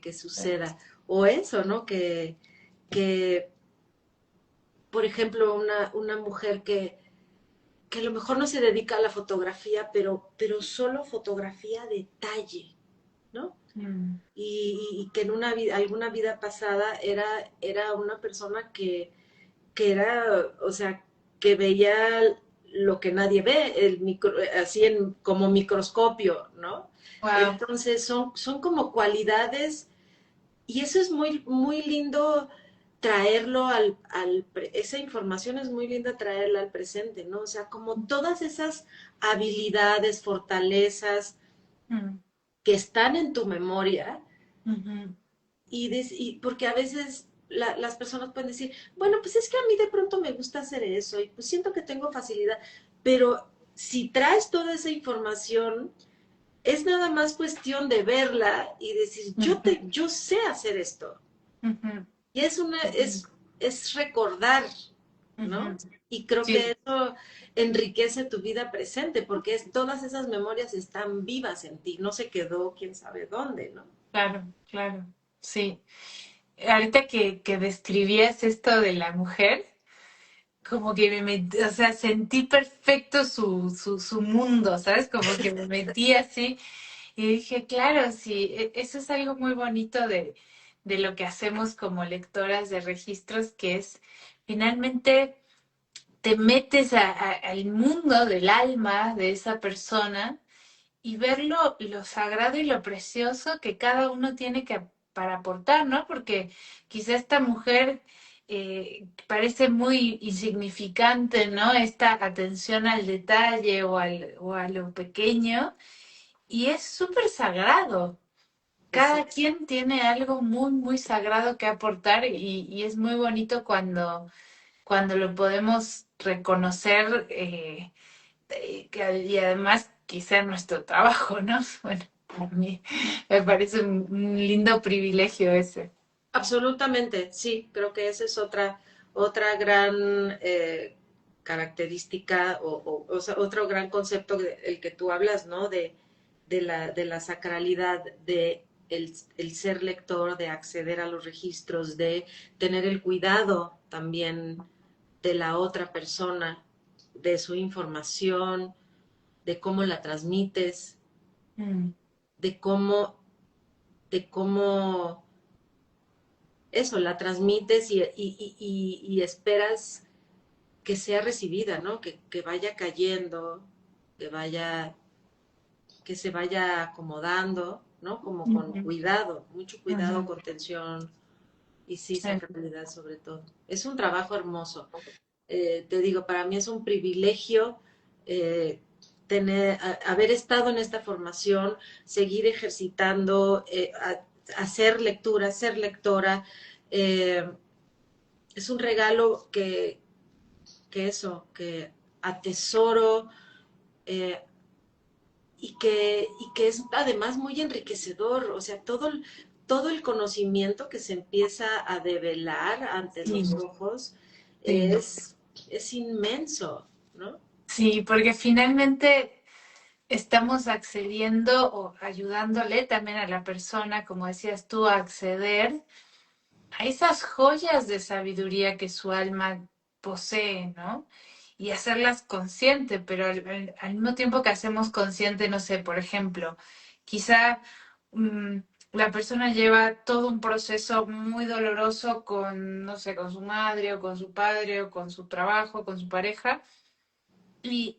Speaker 2: que suceda. O eso, ¿no? Que por ejemplo, una mujer que a lo mejor no se dedica a la fotografía, pero solo fotografía detalle, ¿no?
Speaker 1: mm,
Speaker 2: Y que en alguna vida pasada era una persona que era, o sea, que veía lo que nadie ve, así como microscopio, ¿no?
Speaker 1: wow.
Speaker 2: Entonces son como cualidades, y eso es muy, muy lindo traerlo esa información es muy linda traerla al presente, ¿no? O sea, como todas esas habilidades, fortalezas
Speaker 1: Mm,
Speaker 2: que están en tu memoria,
Speaker 1: ujú,
Speaker 2: y porque a veces las personas pueden decir, bueno, pues es que a mí de pronto me gusta hacer eso y pues siento que tengo facilidad, pero si traes toda esa información, es nada más cuestión de verla y decir,
Speaker 1: ujú,
Speaker 2: yo sé hacer esto.
Speaker 1: ujú,
Speaker 2: Y es recordar, ¿no?
Speaker 1: ujú.
Speaker 2: Y creo que
Speaker 1: Sí,
Speaker 2: eso enriquece tu vida presente, porque todas esas memorias están vivas en ti, no se quedó quién sabe dónde, ¿no?
Speaker 1: claro, claro. Sí. Ahorita que describías esto de la mujer, como que me metí, o sea, sentí perfecto su mundo, ¿sabes? Como que me metí así y dije, claro, sí, eso es algo muy bonito de lo que hacemos como lectoras de registros, que es finalmente te metes al mundo del alma de esa persona y ver lo sagrado y lo precioso que cada uno tiene que para aportar, ¿no? Porque quizá esta mujer parece muy insignificante, ¿no? Esta atención al detalle o a lo pequeño, y es súper sagrado. Cada
Speaker 2: Exacto.
Speaker 1: quien tiene algo muy, muy sagrado que aportar y es muy bonito cuando lo podemos reconocer y además que sea nuestro trabajo, ¿no? Bueno, a mí me parece un lindo privilegio ese.
Speaker 2: Absolutamente, sí, creo que esa es otra gran característica o sea, otro gran concepto el que tú hablas, ¿no? De la sacralidad de el ser lector, de acceder a los registros, de tener el cuidado también de la otra persona, de su información, de cómo la transmites,
Speaker 1: Mm,
Speaker 2: de cómo, de cómo eso, la transmites y esperas que sea recibida, ¿no? Que vaya cayendo, que vaya, que se vaya acomodando, ¿no? Como con
Speaker 1: ujú,
Speaker 2: cuidado, mucho cuidado,
Speaker 1: ujú.
Speaker 2: contención y sí,
Speaker 1: Sí.
Speaker 2: sacralidad sobre todo. Es un trabajo hermoso. Te digo, para mí es un privilegio haber estado en esta formación, seguir ejercitando, hacer lectura, ser lectora. eh, es un regalo que atesoro eh, y que es además muy enriquecedor, o sea, todo el conocimiento que se empieza a develar ante
Speaker 1: Sí,
Speaker 2: los ojos
Speaker 1: sí.
Speaker 2: es, es inmenso, ¿no?
Speaker 1: Sí, porque finalmente estamos accediendo o ayudándole también a la persona, como decías tú, a acceder a esas joyas de sabiduría que su alma posee, ¿no? Y hacerlas consciente, pero al mismo tiempo que hacemos consciente, no sé, por ejemplo, quizá mm, la persona lleva todo un proceso muy doloroso con, no sé, con su madre o con su padre o con su trabajo, con su pareja. Y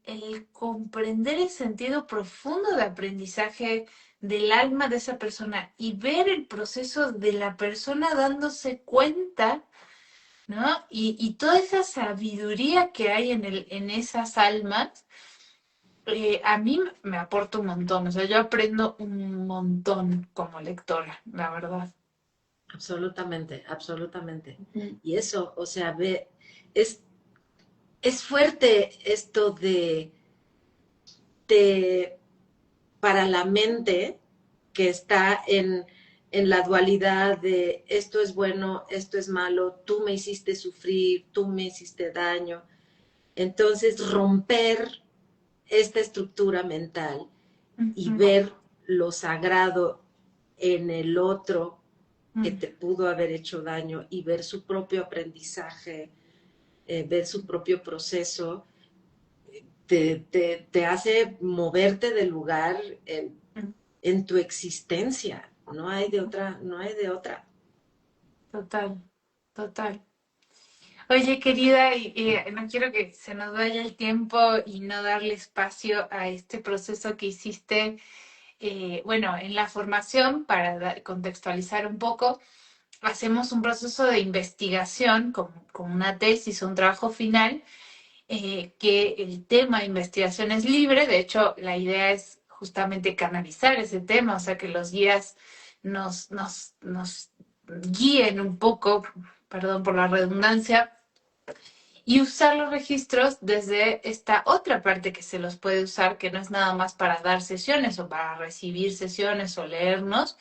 Speaker 1: el comprender el sentido profundo de aprendizaje del alma de esa persona y ver el proceso de la persona dándose cuenta, ¿no? Y toda esa sabiduría que hay en esas almas, a mí me aporta un montón. O sea, yo aprendo un montón como lectora, la verdad.
Speaker 2: Absolutamente, absolutamente.
Speaker 1: Mm,
Speaker 2: Y eso, o sea, es, es fuerte esto de para la mente que está en la dualidad de esto es bueno, esto es malo, tú me hiciste sufrir, tú me hiciste daño. Entonces, romper esta estructura mental y
Speaker 1: ujú,
Speaker 2: ver lo sagrado en el otro que
Speaker 1: mm.
Speaker 2: te pudo haber hecho daño y ver su propio aprendizaje, ver su propio proceso, te hace moverte del lugar
Speaker 1: Mm.
Speaker 2: en tu existencia. No hay de otra, no hay de otra.
Speaker 1: Total, total. Oye, querida, y no quiero que se nos vaya el tiempo y no darle espacio a este proceso que hiciste, bueno, en la formación, para contextualizar un poco, hacemos un proceso de investigación con una tesis o un trabajo final, que el tema de investigación es libre, de hecho, la idea es justamente canalizar ese tema, o sea, que los guías nos guíen un poco, perdón por la redundancia, y usar los registros desde esta otra parte que se los puede usar, que no es nada más para dar sesiones o para recibir sesiones o leernos,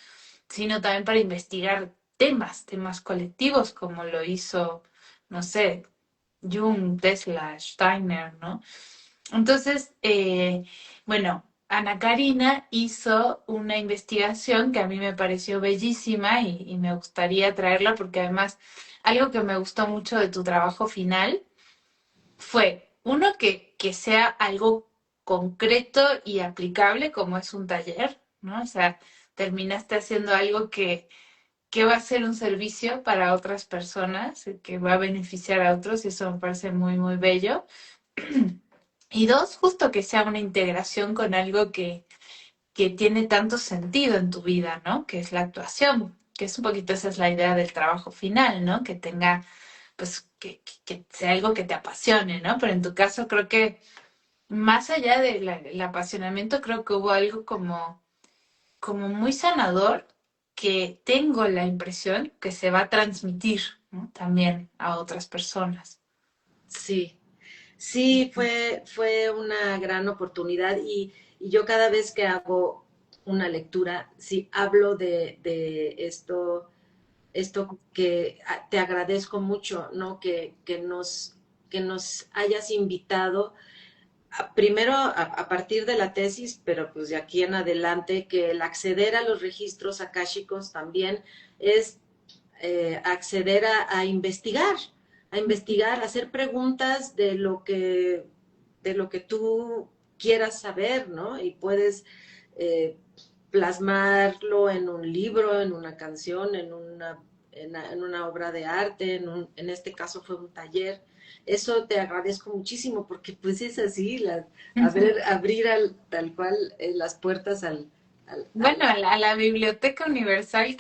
Speaker 1: sino también para investigar temas colectivos, como lo hizo, no sé, Jung, Tesla, Steiner, ¿no? Entonces, bueno, Ana Karina hizo una investigación que a mí me pareció bellísima y me gustaría traerla porque además algo que me gustó mucho de tu trabajo final fue, uno, que sea algo concreto y aplicable como es un taller, ¿no? O sea, terminaste haciendo algo que va a ser un servicio para otras personas, que va a beneficiar a otros y eso me parece muy, muy bello. Y dos, justo que sea una integración con algo que tiene tanto sentido en tu vida, ¿no? Que es la actuación. Que es un poquito esa es la idea del trabajo final, ¿no? Que tenga, pues, que sea algo que te apasione, ¿no? Pero en tu caso creo que más allá del apasionamiento, creo que hubo algo como muy sanador que tengo la impresión que se va a transmitir, ¿no? También a otras personas.
Speaker 2: Sí, sí, fue una gran oportunidad y yo cada vez que hago una lectura, sí hablo de esto que te agradezco mucho, ¿no? Que nos hayas invitado primero a partir de la tesis, pero pues de aquí en adelante, que el acceder a los registros akáshicos también es acceder a investigar, a hacer preguntas de lo que tú quieras saber, ¿no? Y puedes eh, plasmarlo en un libro, en una canción, en una obra de arte, en este caso fue un taller. Eso te agradezco muchísimo porque pues es así, abrir tal cual las puertas
Speaker 1: Bueno, a la Biblioteca Universal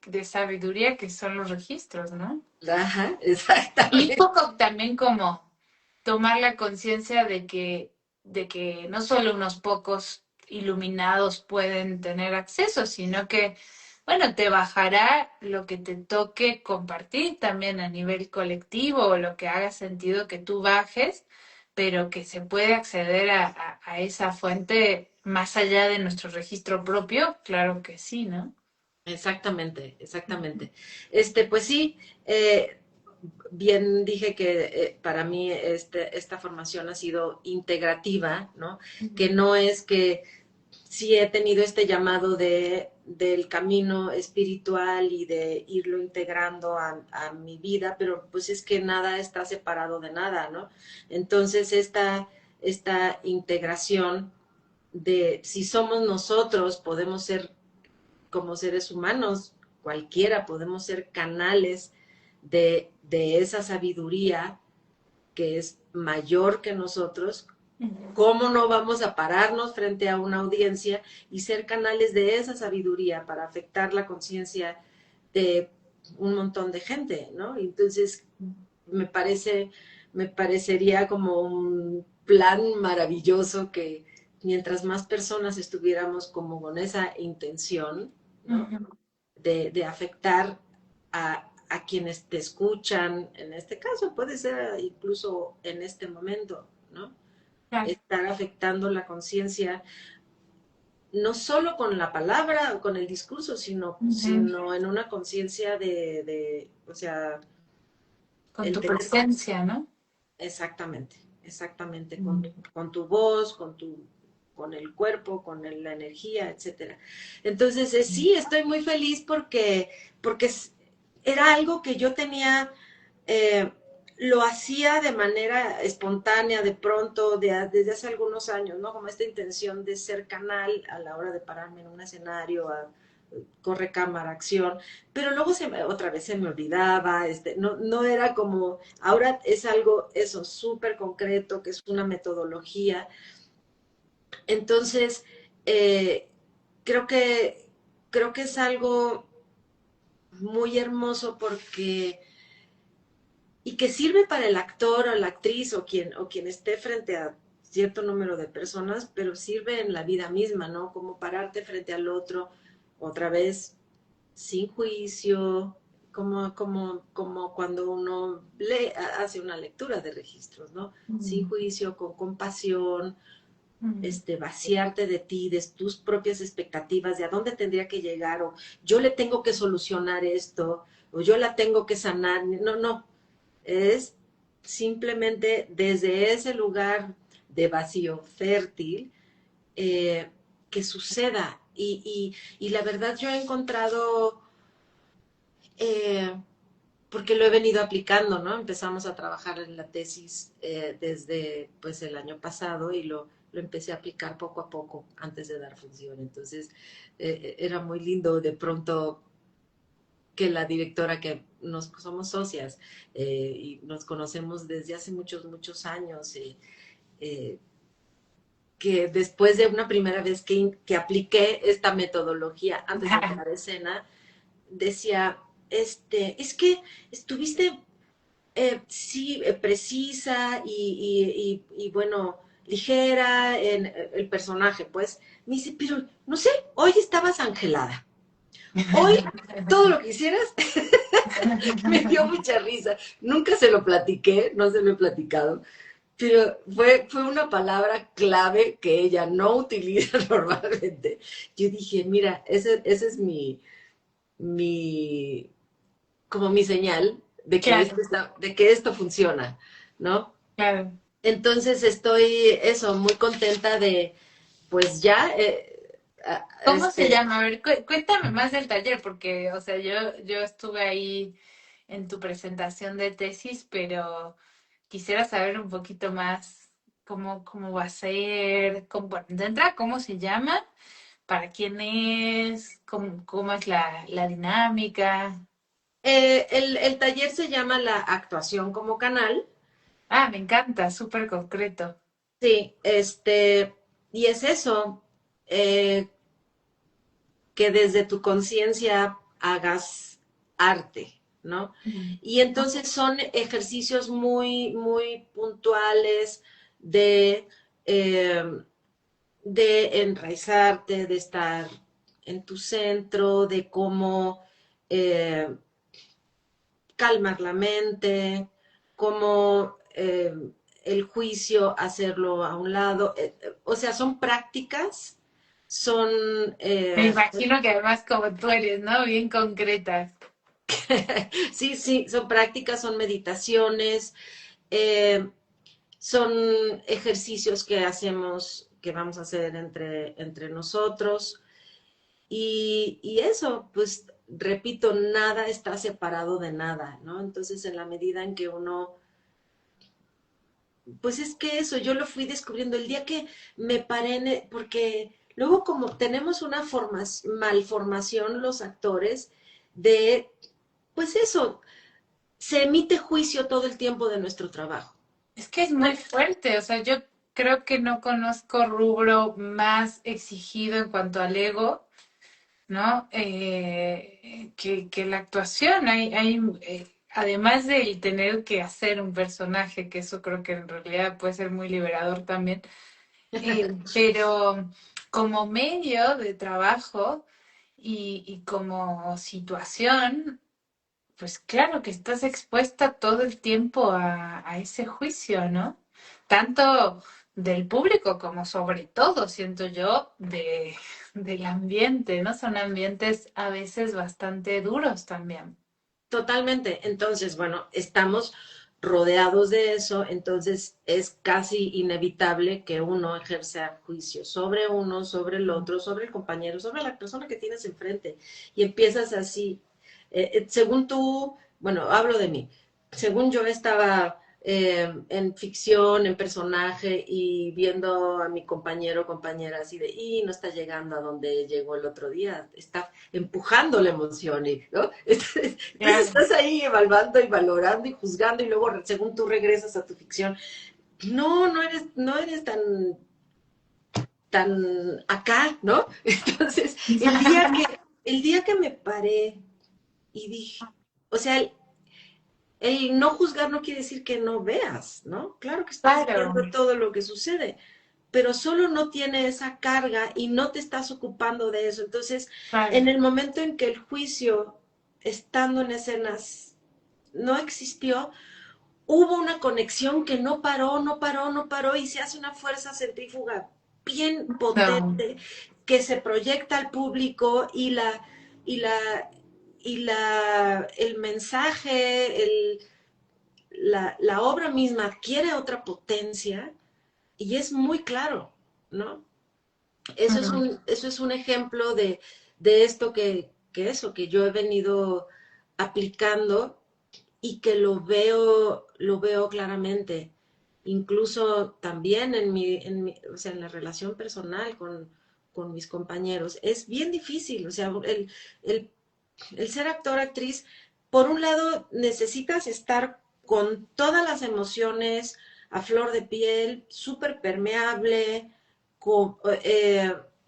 Speaker 1: de Sabiduría que son los registros, ¿no?
Speaker 2: ajá,
Speaker 1: Y un
Speaker 2: exactamente.
Speaker 1: poco también como tomar la conciencia de que no solo unos pocos iluminados pueden tener acceso, sino que, bueno, te bajará lo que te toque compartir también a nivel colectivo o lo que haga sentido que tú bajes, pero que se puede acceder a esa fuente más allá de nuestro registro propio, claro que sí, ¿no?
Speaker 2: Exactamente, exactamente. Pues sí, bien dije que para mí esta formación ha sido integrativa, ¿no? Que no es que sí he tenido este llamado del camino espiritual y de irlo integrando a mi vida, pero pues es que nada está separado de nada, ¿no? Entonces esta integración de si somos nosotros, podemos ser como seres humanos, cualquiera, podemos ser canales de esa sabiduría que es mayor que nosotros. ¿Cómo no vamos a pararnos frente a una audiencia y ser canales de esa sabiduría para afectar la conciencia de un montón de gente, ¿no? Entonces, me parece, me parecería como un plan maravilloso que mientras más personas estuviéramos como con esa intención, ¿no?
Speaker 1: Ujú.
Speaker 2: De afectar a quienes te escuchan, en este caso puede ser incluso en este momento, ¿no?
Speaker 1: Claro.
Speaker 2: Estar afectando la conciencia, no solo con la palabra o con el discurso,
Speaker 1: Ujú.
Speaker 2: sino en una conciencia o sea,
Speaker 1: Con
Speaker 2: el
Speaker 1: tu
Speaker 2: tener
Speaker 1: presencia, ¿no?
Speaker 2: exactamente, exactamente,
Speaker 1: Mm.
Speaker 2: con tu voz, con el cuerpo, con la energía, etcétera. Entonces, sí, estoy muy feliz porque era algo que yo tenía, eh, lo hacía de manera espontánea, de pronto, desde hace algunos años, ¿no? Como esta intención de ser canal a la hora de pararme en un escenario, corre cámara, acción, pero luego otra vez se me olvidaba, no era como, ahora es algo, eso, súper concreto, que es una metodología. Entonces, eh, creo que, creo que es algo muy hermoso y que sirve para el actor o la actriz o quien esté frente a cierto número de personas, pero sirve en la vida misma, ¿no? Como pararte frente al otro, otra vez, sin juicio, como cuando uno hace una lectura de registros, ¿no? Sin
Speaker 1: Mm.
Speaker 2: juicio, con compasión,
Speaker 1: Mm.
Speaker 2: vaciarte de ti, de tus propias expectativas, de a dónde tendría que llegar, o yo le tengo que solucionar esto, o yo la tengo que sanar. No, no, es simplemente desde ese lugar de vacío fértil que suceda. Y la verdad yo he encontrado, eh, porque lo he venido aplicando, ¿no? Empezamos a trabajar en la tesis desde pues el año pasado y lo empecé a aplicar poco a poco antes de dar función. Entonces era muy lindo de pronto que la directora que nos somos socias y nos conocemos desde hace muchos, muchos años, eh, que después de una primera vez que apliqué esta metodología antes de entrar a escena, decía, es que estuviste sí, precisa y, bueno, ligera en el personaje, pues. Me dice, pero no sé, hoy estabas angelada. Hoy todo lo que hicieras me dio mucha risa. Nunca se lo platiqué, no se lo he platicado, pero fue una palabra clave que ella no utiliza normalmente. Yo dije, mira, ese es mi, como mi señal
Speaker 1: Claro,
Speaker 2: de que esto funciona, ¿no?
Speaker 1: claro.
Speaker 2: Entonces estoy, eso, muy contenta de, pues ya,
Speaker 1: ¿Cómo se llama? A ver, cuéntame más del taller, porque, o sea, yo estuve ahí en tu presentación de tesis, pero quisiera saber un poquito más cómo va a ser, bueno, de entrada, cómo se llama, para quién es, cómo es la dinámica.
Speaker 2: el taller se llama la actuación como canal,
Speaker 1: Ah, me encanta, súper concreto.
Speaker 2: sí, y es eso, eh, que desde tu conciencia hagas arte, ¿no?
Speaker 1: Mm.
Speaker 2: Y entonces son ejercicios muy, muy puntuales de, eh, de enraizarte, de estar en tu centro, de cómo calmar la mente, cómo el juicio hacerlo a un lado. O sea, son prácticas, son
Speaker 1: Me imagino que además como tú eres, ¿no? Bien concretas.
Speaker 2: sí, sí, son prácticas, son meditaciones, eh, son ejercicios que hacemos, que vamos a hacer entre nosotros. Y eso, pues, repito, nada está separado de nada, ¿no? Entonces, en la medida en que uno, pues es que eso, yo lo fui descubriendo el día que me paré, porque luego como tenemos una malformación los actores de, pues eso, se emite juicio todo el tiempo de nuestro trabajo.
Speaker 1: Es que es muy fuerte, o sea, yo creo que no conozco rubro más exigido en cuanto al ego, ¿no? Que la actuación. Además del tener que hacer un personaje, que eso creo que en realidad puede ser muy liberador también, pero como medio de trabajo y como situación, pues claro que estás expuesta todo el tiempo a ese juicio, ¿no? Tanto del público como sobre todo, siento yo, del ambiente, ¿no? Son ambientes a veces bastante duros también.
Speaker 2: Totalmente. Entonces, bueno, estamos rodeados de eso, entonces es casi inevitable que uno ejerza juicio sobre uno, sobre el otro, sobre el compañero, sobre la persona que tienes enfrente. Y empiezas así, según tú, bueno, hablo de mí, según yo estaba en ficción, en personaje y viendo a mi compañero o compañera así de, y no está llegando a donde llegó el otro día, está empujando la emoción, ¿no? Entonces
Speaker 1: Claro.
Speaker 2: estás ahí evaluando y valorando y juzgando y luego según tú regresas a tu ficción, no eres tan acá, ¿no? Entonces, el día que me paré y dije, o sea, el no juzgar no quiere decir que no veas, ¿no? Claro que estás
Speaker 1: Claro,
Speaker 2: viendo todo lo que sucede, pero solo no tiene esa carga y no te estás ocupando de eso. Entonces,
Speaker 1: claro.
Speaker 2: en el momento en que el juicio, estando en escenas, no existió, hubo una conexión que no paró, no paró, no paró y se hace una fuerza centrífuga bien
Speaker 1: No.
Speaker 2: potente que se proyecta al público y la, el mensaje, la obra misma adquiere otra potencia y es muy claro, ¿no?
Speaker 1: Mm.
Speaker 2: Eso es un ejemplo de esto que yo he venido aplicando y que lo veo claramente. Incluso también o sea, en la relación personal con mis compañeros. Es bien difícil, o sea, el, el ser actor, actriz, por un lado necesitas estar con todas las emociones a flor de piel, súper permeable, con,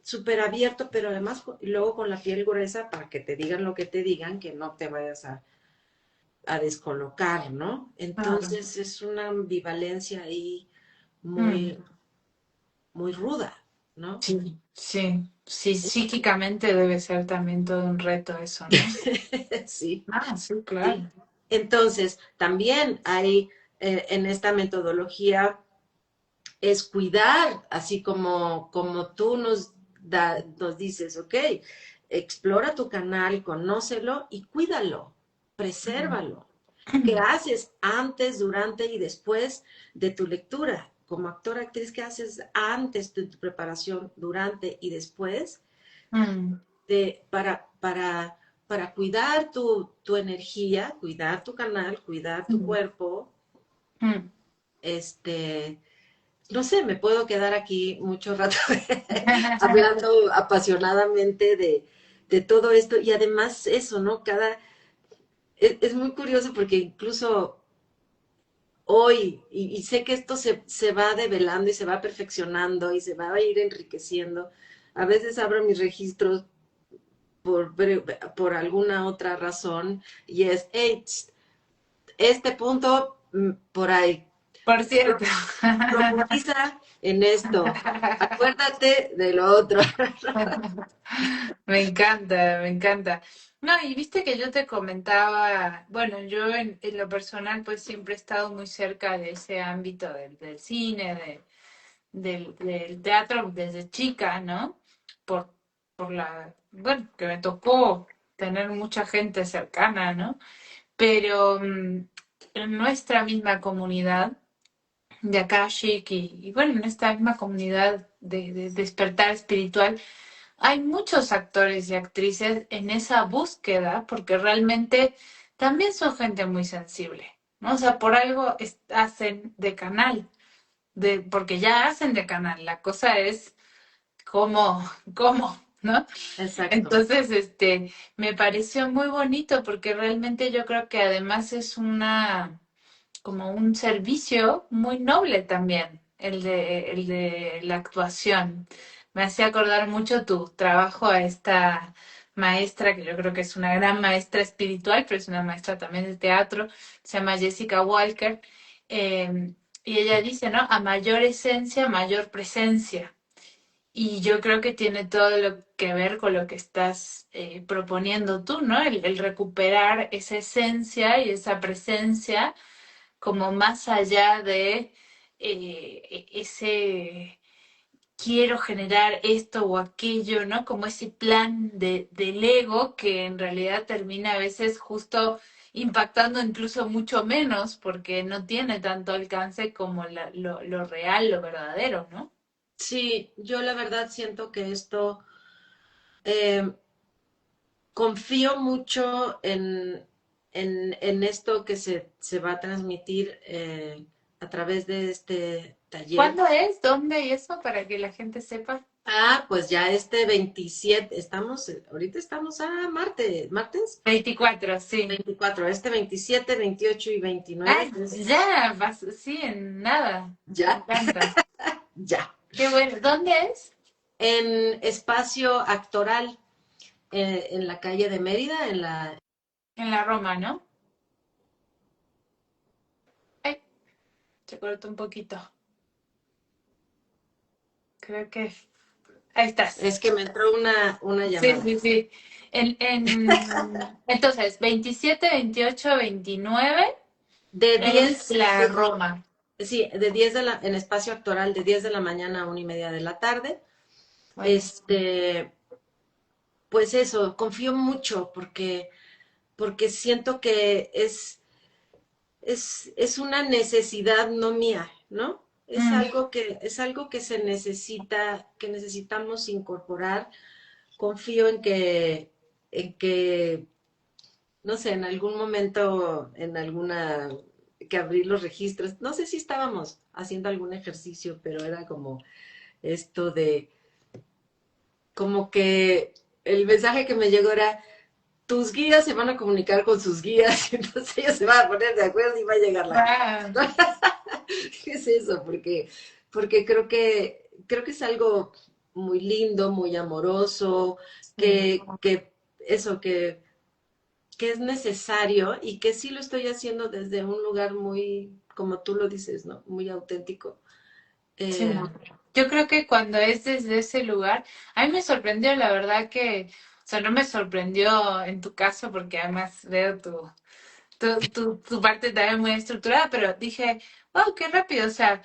Speaker 2: súper abierto, pero además luego con la piel gruesa para que te digan lo que te digan, que no te vayas a descolocar, ¿no?
Speaker 1: Claro.
Speaker 2: Entonces es una ambivalencia ahí
Speaker 1: Mm.
Speaker 2: muy, muy ruda, ¿no?
Speaker 1: Sí, sí, sí, psíquicamente debe ser también todo un reto eso, ¿no?
Speaker 2: Sí,
Speaker 1: Ah, sí,
Speaker 2: sí.
Speaker 1: claro.
Speaker 2: Entonces, también hay en esta metodología es cuidar, así como tú nos dices, ok, explora tu canal, conócelo y cuídalo,
Speaker 1: Mm.
Speaker 2: presérvalo. ¿Qué haces antes, durante y después de tu lectura? Como actor, actriz, ¿qué haces antes de tu preparación, durante y después
Speaker 1: Mm.
Speaker 2: para cuidar tu energía, cuidar tu canal, cuidar tu
Speaker 1: Mm.
Speaker 2: cuerpo?
Speaker 1: Mm.
Speaker 2: Este, no sé, me puedo quedar aquí mucho rato hablando apasionadamente de todo esto y además eso, ¿no? Es muy curioso porque incluso hoy, y sé que esto se va develando y se va perfeccionando y se va a ir enriqueciendo, a veces abro mis registros por, por alguna otra razón y es, hey, este punto por ahí,
Speaker 1: Por cierto.
Speaker 2: profundiza en esto, acuérdate de lo otro.
Speaker 1: Me encanta, me encanta. No, y viste que yo te comentaba, bueno, yo en lo personal pues siempre he estado muy cerca de ese ámbito del cine, del teatro desde chica, ¿no? Por, bueno, que me tocó tener mucha gente cercana, ¿no? Pero en nuestra misma comunidad de Akashic y bueno, en esta misma comunidad de despertar espiritual, hay muchos actores y actrices en esa búsqueda porque realmente también son gente muy sensible, ¿no? O sea, por algo hacen de canal, porque ya hacen de canal. La cosa es cómo, ¿no?
Speaker 2: Exacto.
Speaker 1: Entonces, me pareció muy bonito porque realmente yo creo que además es como un servicio muy noble también, el de la actuación. Me hacía acordar mucho tu trabajo a esta maestra, que yo creo que es una gran maestra espiritual, pero es una maestra también de teatro, se llama Jessica Walker, y ella dice, ¿no? A mayor esencia, mayor presencia. Y yo creo que tiene todo lo que ver con lo que estás proponiendo tú, ¿no? El recuperar esa esencia y esa presencia como más allá de ese quiero generar esto o aquello, ¿no? Como ese plan del ego que en realidad termina a veces justo impactando incluso mucho menos porque no tiene tanto alcance como lo real, lo verdadero, ¿no?
Speaker 2: Sí, yo la verdad siento que esto, eh, confío mucho en esto que se va a transmitir a través de este taller.
Speaker 1: ¿Cuándo es? ¿Dónde? Y eso para que la gente sepa.
Speaker 2: Ah, pues ya este 27 estamos, ahorita estamos a martes
Speaker 1: 24, sí.
Speaker 2: 24 este 27 28 y 29
Speaker 1: Ah,
Speaker 2: que es
Speaker 1: ya, sí, en nada. Me
Speaker 2: ya,
Speaker 1: encanta.
Speaker 2: ya.
Speaker 1: Qué bueno. ¿Dónde es?
Speaker 2: En espacio actoral, en la calle de Mérida, en la...
Speaker 1: En la Roma, ¿no? Ay, se cortó un poquito. Creo que ahí estás.
Speaker 2: Es que me entró una
Speaker 1: Sí,
Speaker 2: llamada.
Speaker 1: sí, sí. Entonces, 27, 28, 29
Speaker 2: De
Speaker 1: en
Speaker 2: 10
Speaker 1: la Roma.
Speaker 2: sí, de 10 en espacio actoral, de 10 de la mañana a 1:30 de la tarde.
Speaker 1: Buenísimo.
Speaker 2: Este, pues eso, confío mucho porque siento que es una necesidad no mía, ¿no?
Speaker 1: Mm.
Speaker 2: Es algo que se necesita, que necesitamos incorporar. Confío en que, no sé, en algún momento, en alguna, que abrir los registros, no sé si estábamos haciendo algún ejercicio, pero era como esto de, como que el mensaje que me llegó era, tus guías se van a comunicar con sus guías, entonces ellos se van a poner de acuerdo y va a llegar la carta.
Speaker 1: Ah,
Speaker 2: ¿Qué es eso? Porque creo que es algo. muy lindo, muy amoroso,
Speaker 1: Sí.
Speaker 2: que eso, que es necesario y que sí lo estoy haciendo desde un lugar muy, como tú lo dices, ¿no? Muy auténtico.
Speaker 1: Sí.
Speaker 2: Eh,
Speaker 1: Yo creo que cuando es desde ese lugar, a mí me sorprendió, la verdad que, o sea, no me sorprendió en tu caso porque además veo tu parte también muy estructurada, pero dije, wow, qué rápido, o sea,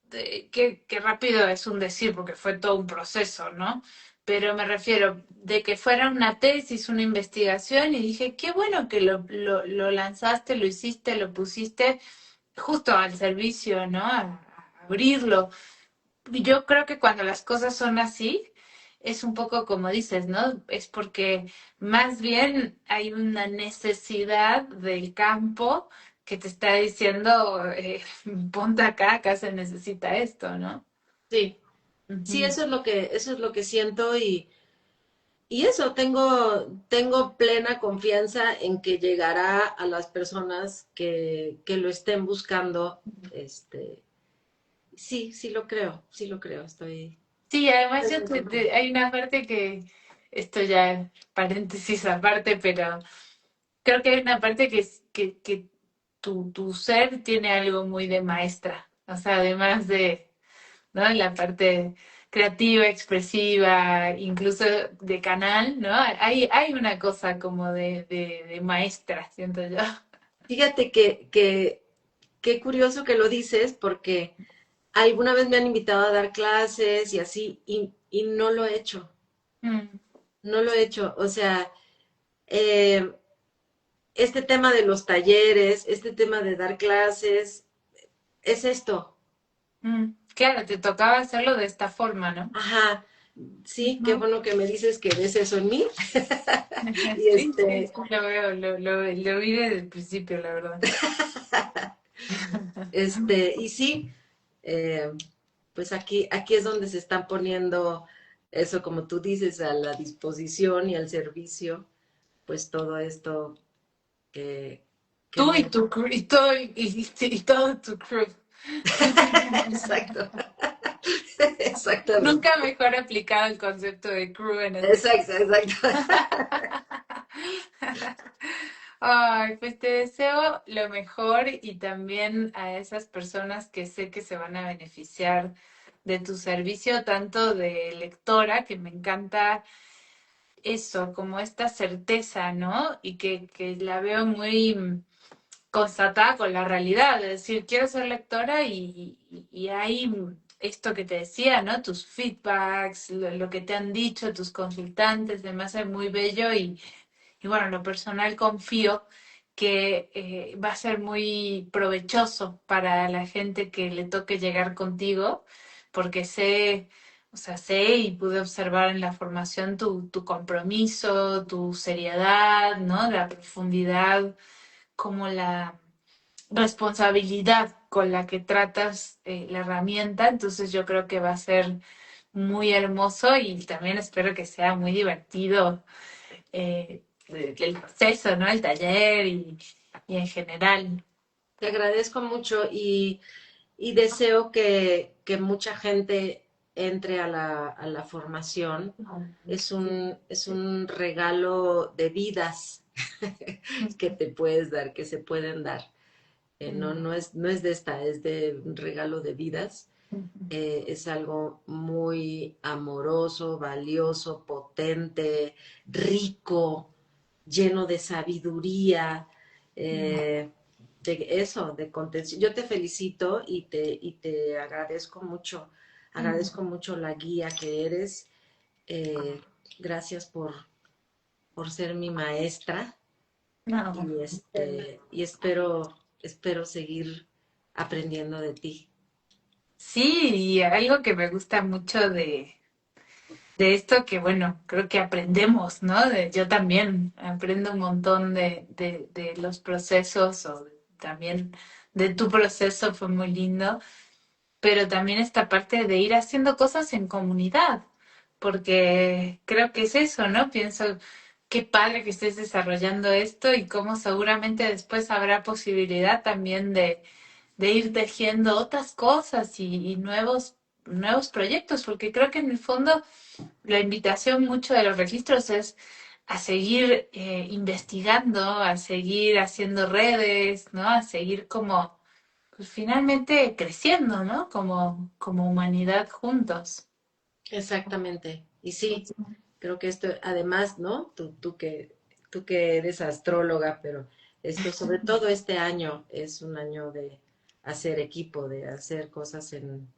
Speaker 1: qué rápido es un decir porque fue todo un proceso, ¿no? Pero me refiero de que fuera una tesis, una investigación y dije, qué bueno que lo lanzaste, lo hiciste, lo pusiste justo al servicio, ¿no? A abrirlo. Yo creo que cuando las cosas son así, es un poco como dices, ¿no? Es porque más bien hay una necesidad del campo que te está diciendo, ponte acá, acá se necesita esto, ¿no?
Speaker 2: sí, sí,
Speaker 1: Ujú.
Speaker 2: eso es lo que siento y eso, tengo plena confianza en que llegará a las personas que lo estén buscando. Este, sí, sí lo creo,
Speaker 1: Sí, además
Speaker 2: estoy muy confiada.
Speaker 1: hay una parte que, esto ya paréntesis aparte, pero creo que hay una parte que tu ser tiene algo muy de maestra, o sea, además de, ¿no? La parte creativa, expresiva, incluso de canal, ¿no? Hay una cosa como de maestra, siento yo.
Speaker 2: Fíjate qué curioso que lo dices, porque alguna vez me han invitado a dar clases y así, y no lo he hecho,
Speaker 1: Mm,
Speaker 2: no lo he hecho. O sea, eh, este tema de los talleres, este tema de dar clases, es esto.
Speaker 1: claro, te tocaba hacerlo de esta forma, ¿no?
Speaker 2: Ajá, sí, qué
Speaker 1: Ujú.
Speaker 2: bueno que me dices que ves eso en mí. Y
Speaker 1: Sí, sí, sí, lo veo, lo vi desde el principio, la verdad.
Speaker 2: y sí, eh, pues aquí es donde se están poniendo eso, como tú dices, a la disposición y al servicio, pues todo esto que, que
Speaker 1: Tú y
Speaker 2: me...
Speaker 1: tu crew, y todo tu crew.
Speaker 2: Exacto, exactamente.
Speaker 1: Nunca mejor aplicado el concepto de crew en este.
Speaker 2: Exacto, exacto.
Speaker 1: Ay, pues te deseo lo mejor y también a esas personas que sé que se van a beneficiar de tu servicio, tanto de lectora, que me encanta eso, como esta certeza, ¿no? Y que la veo muy constatada con la realidad, es decir, quiero ser lectora y hay esto que te decía, ¿no? Tus feedbacks, lo que te han dicho tus consultantes, además es muy bello y bueno, en lo personal confío que va a ser muy provechoso para la gente que le toque llegar contigo, porque sé, o sea, sé y pude observar en la formación tu compromiso, tu seriedad, ¿no? La profundidad, como la responsabilidad con la que tratas la herramienta, entonces yo creo que va a ser muy hermoso y también espero que sea muy divertido el proceso, ¿no? El taller y en general.
Speaker 2: Te agradezco mucho y deseo que mucha gente entre a la formación. Es un regalo de vidas que te puedes dar, que se pueden dar. No es de esta, es de un regalo de vidas. Es algo muy amoroso, valioso, potente, rico, lleno de sabiduría, eh, de eso, de contención. Yo te felicito y te agradezco mucho la guía que eres. Eh, gracias por ser mi maestra
Speaker 1: No.
Speaker 2: y espero seguir aprendiendo de ti.
Speaker 1: Sí, y algo que me gusta mucho de esto, que bueno, creo que aprendemos, ¿no? Yo también aprendo un montón de los procesos también de tu proceso fue muy lindo, pero también esta parte de ir haciendo cosas en comunidad, porque creo que es eso, ¿no? Pienso, qué padre que estés desarrollando esto y cómo seguramente después habrá posibilidad también de ir tejiendo otras cosas y nuevos nuevos proyectos, porque creo que en el fondo la invitación mucho de los registros es a seguir investigando, a seguir haciendo redes, ¿no? A seguir como, pues finalmente creciendo, ¿no? Como humanidad juntos.
Speaker 2: Exactamente. Y sí, creo que esto, además, ¿no? Tú que eres astróloga, pero esto, sobre todo este año, es un año de hacer equipo, de hacer cosas en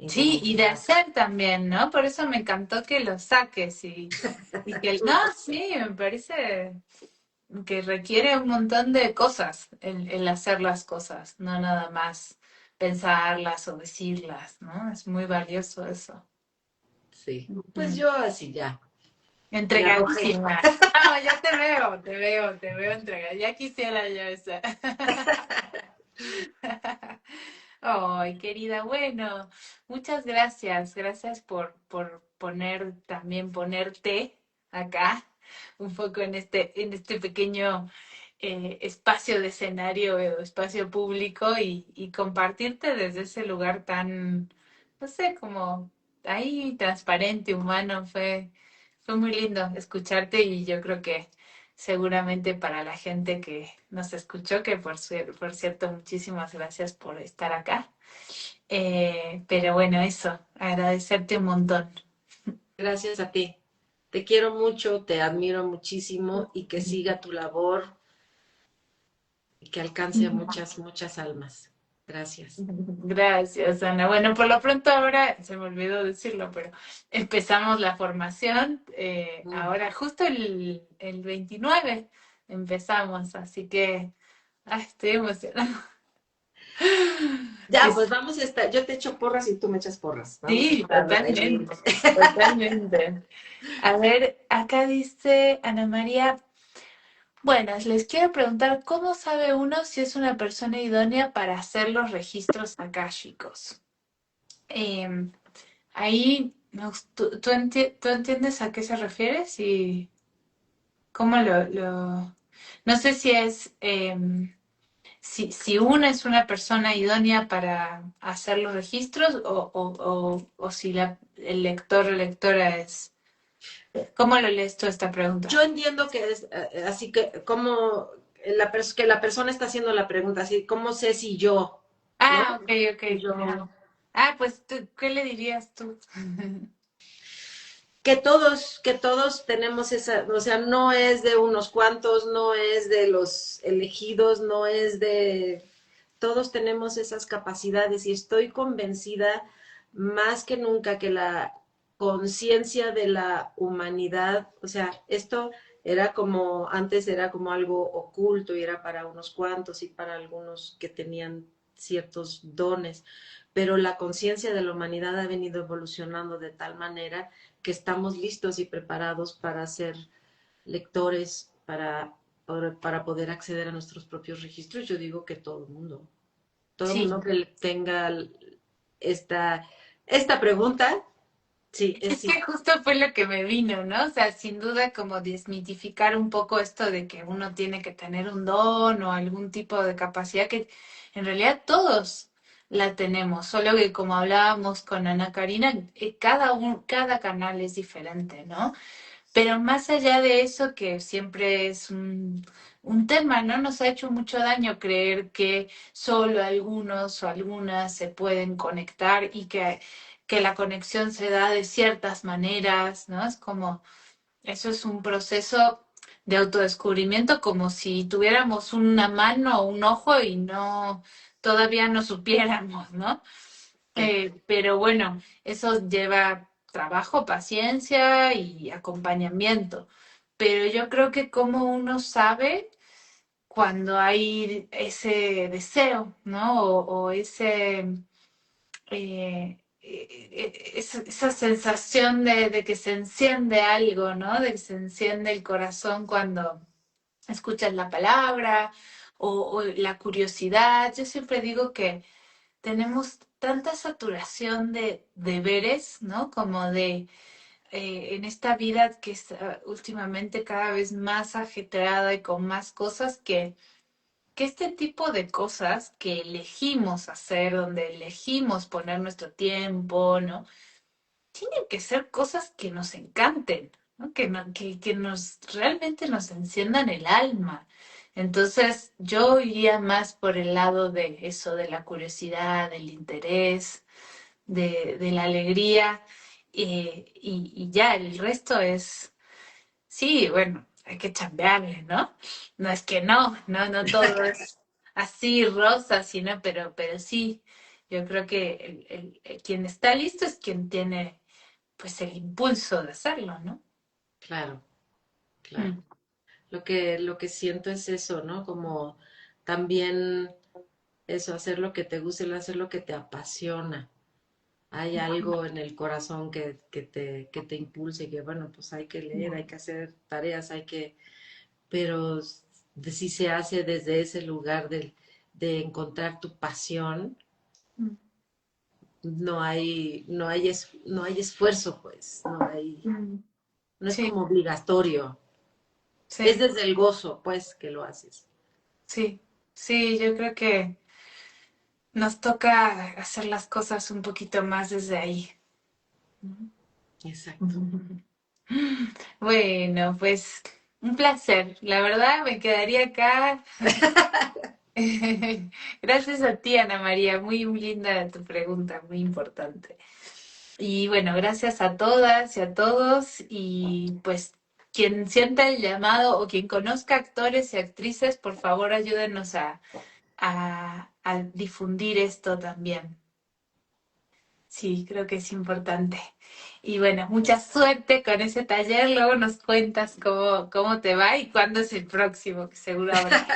Speaker 1: Sí, y de
Speaker 2: comunidad.
Speaker 1: hacer también, ¿no? Por eso me encantó que lo saques y que... No, sí, me parece que requiere un montón de cosas el hacer las cosas, no nada más pensarlas o decirlas, ¿no? Es muy valioso eso.
Speaker 2: Sí. Pues
Speaker 1: Ujú.
Speaker 2: yo así ya, me arrojé.
Speaker 1: Entregadísima. Ah, ya te veo entregada. Ya quisiera yo esa. Ay, querida, bueno, muchas gracias. Gracias por poner, también ponerte acá, un poco en este pequeño espacio de escenario o espacio público y compartirte desde ese lugar tan, no sé, como ahí transparente, humano. Fue muy lindo escucharte y yo creo que seguramente para la gente que nos escuchó, que por cierto, muchísimas gracias por estar acá. Pero bueno, eso, agradecerte un montón.
Speaker 2: Gracias a ti. Te quiero mucho, te admiro muchísimo y que siga tu labor y que alcance a muchas, muchas almas. Gracias.
Speaker 1: Gracias, Ana. Bueno, por lo pronto ahora, se me olvidó decirlo, pero empezamos la formación
Speaker 2: Mm.
Speaker 1: ahora, justo el 29 empezamos, así que estoy emocionada.
Speaker 2: Ya,
Speaker 1: Es-
Speaker 2: pues vamos a estar, yo te echo porras y tú me echas porras. Vamos a
Speaker 1: sí,
Speaker 2: estar ahí.
Speaker 1: totalmente, totalmente. A ver, acá dice Ana María. Buenas, les quiero preguntar cómo sabe uno si es una persona idónea para hacer los registros akáshicos. Em, Ahí, ¿tú entiendes a qué se refiere? Si, ¿cómo no sé si es, si uno es una persona idónea para hacer los registros o si el lector o lectora es... ¿Cómo lo lees tú esta
Speaker 2: Yo
Speaker 1: pregunta?
Speaker 2: entiendo que es así que como que la persona está haciendo la pregunta, así, ¿cómo sé si yo, no?
Speaker 1: Ah, ok, ok,
Speaker 2: Si yo,
Speaker 1: ya. Ah, pues, ¿qué le dirías tú?
Speaker 2: que todos tenemos esa, o sea, no es de unos cuantos, no es de los elegidos, no es de, todos tenemos esas capacidades y estoy convencida más que nunca que la conciencia de la humanidad, o sea, esto era como, antes era como algo oculto y era para unos cuantos y para algunos que tenían ciertos dones, pero la conciencia de la humanidad ha venido evolucionando de tal manera que estamos listos y preparados para ser lectores, para poder acceder a nuestros propios registros. Yo digo que todo el
Speaker 1: Sí,
Speaker 2: mundo que tenga esta, esta pregunta, sí, es
Speaker 1: es
Speaker 2: sí.
Speaker 1: que justo fue lo que me vino, ¿no? O sea, sin duda como desmitificar un poco esto de que uno tiene que tener un don o algún tipo de capacidad que en realidad todos la tenemos, solo que como hablábamos con Ana Karina, cada canal es diferente, ¿no? Pero más allá de eso, que siempre es un tema, ¿no? Nos ha hecho mucho daño creer que solo algunos o algunas se pueden conectar y que la conexión se da de ciertas maneras, ¿no? Es como, eso es un proceso de autodescubrimiento, como si tuviéramos una mano o un ojo y todavía no supiéramos, ¿no? Pero bueno, eso lleva trabajo, paciencia y acompañamiento. Pero yo creo que como uno sabe cuando hay ese deseo, ¿no? O esa sensación de que se enciende algo, ¿no? De que se enciende el corazón cuando escuchas la palabra o la curiosidad. Yo siempre digo que tenemos tanta saturación de deberes, ¿no? Como en esta vida que es últimamente cada vez más ajetreada y con más cosas que que este tipo de cosas que elegimos hacer, donde elegimos poner nuestro tiempo, ¿no? Tienen que ser cosas que nos encanten, ¿no? Que nos realmente nos enciendan el alma. Entonces, yo iría más por el lado de eso, de la curiosidad, del interés, de la alegría, y ya el resto es, sí, bueno, hay que chambearle, ¿no? No es que no todo es así rosa, sino, pero sí, yo creo que quien está listo es quien tiene pues el impulso de hacerlo, ¿no?
Speaker 2: Claro, claro.
Speaker 1: Mm.
Speaker 2: Lo que siento es eso, ¿no? Como también eso, hacer lo que te gusta y hacer lo que te apasiona. Hay algo en el corazón que te impulse, que bueno, pues hay que leer, hay que hacer tareas, pero si se hace desde ese lugar de encontrar tu pasión,
Speaker 1: Mm.
Speaker 2: no hay esfuerzo, pues,
Speaker 1: Mm.
Speaker 2: no es
Speaker 1: Sí,
Speaker 2: como obligatorio, es
Speaker 1: sí,
Speaker 2: desde el gozo, pues, que lo haces.
Speaker 1: sí, sí, yo creo que nos toca hacer las cosas un poquito más desde ahí.
Speaker 2: Exacto.
Speaker 1: Bueno, pues un placer. La verdad me quedaría acá. Gracias a ti, Ana María. Muy, muy linda tu pregunta, muy importante. Y bueno, gracias a todas y a todos. Y pues quien sienta el llamado o quien conozca actores y actrices, por favor ayúdenos a difundir esto también. Sí, creo que es importante. Y bueno, mucha suerte con ese taller. Luego nos cuentas cómo te va y cuándo es el próximo, que seguro habrá.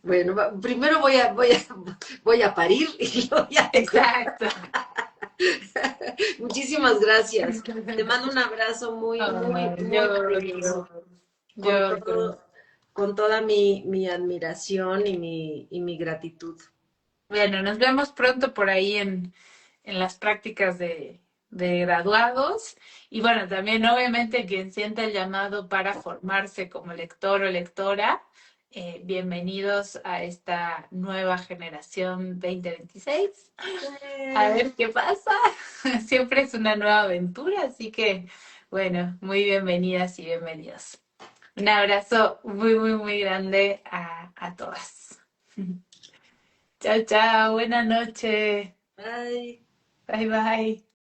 Speaker 2: Bueno, primero voy a parir y luego ya te cuento.
Speaker 1: Exacto.
Speaker 2: Muchísimas gracias. Te mando un abrazo muy, muy,
Speaker 1: Ay,
Speaker 2: muy
Speaker 1: yo,
Speaker 2: cariñoso, con
Speaker 1: yo,
Speaker 2: todo, con toda mi admiración y mi gratitud.
Speaker 1: bueno, nos vemos pronto por ahí en las prácticas de graduados. Y bueno, también obviamente quien sienta el llamado para formarse como lector o lectora, bienvenidos a esta nueva generación 2026. A ver qué pasa. Siempre es una nueva aventura, así que bueno, muy bienvenidas y bienvenidos. Un abrazo muy, muy, muy grande a todas. Chao, chao, buenas noches.
Speaker 2: Bye.
Speaker 1: Bye, bye.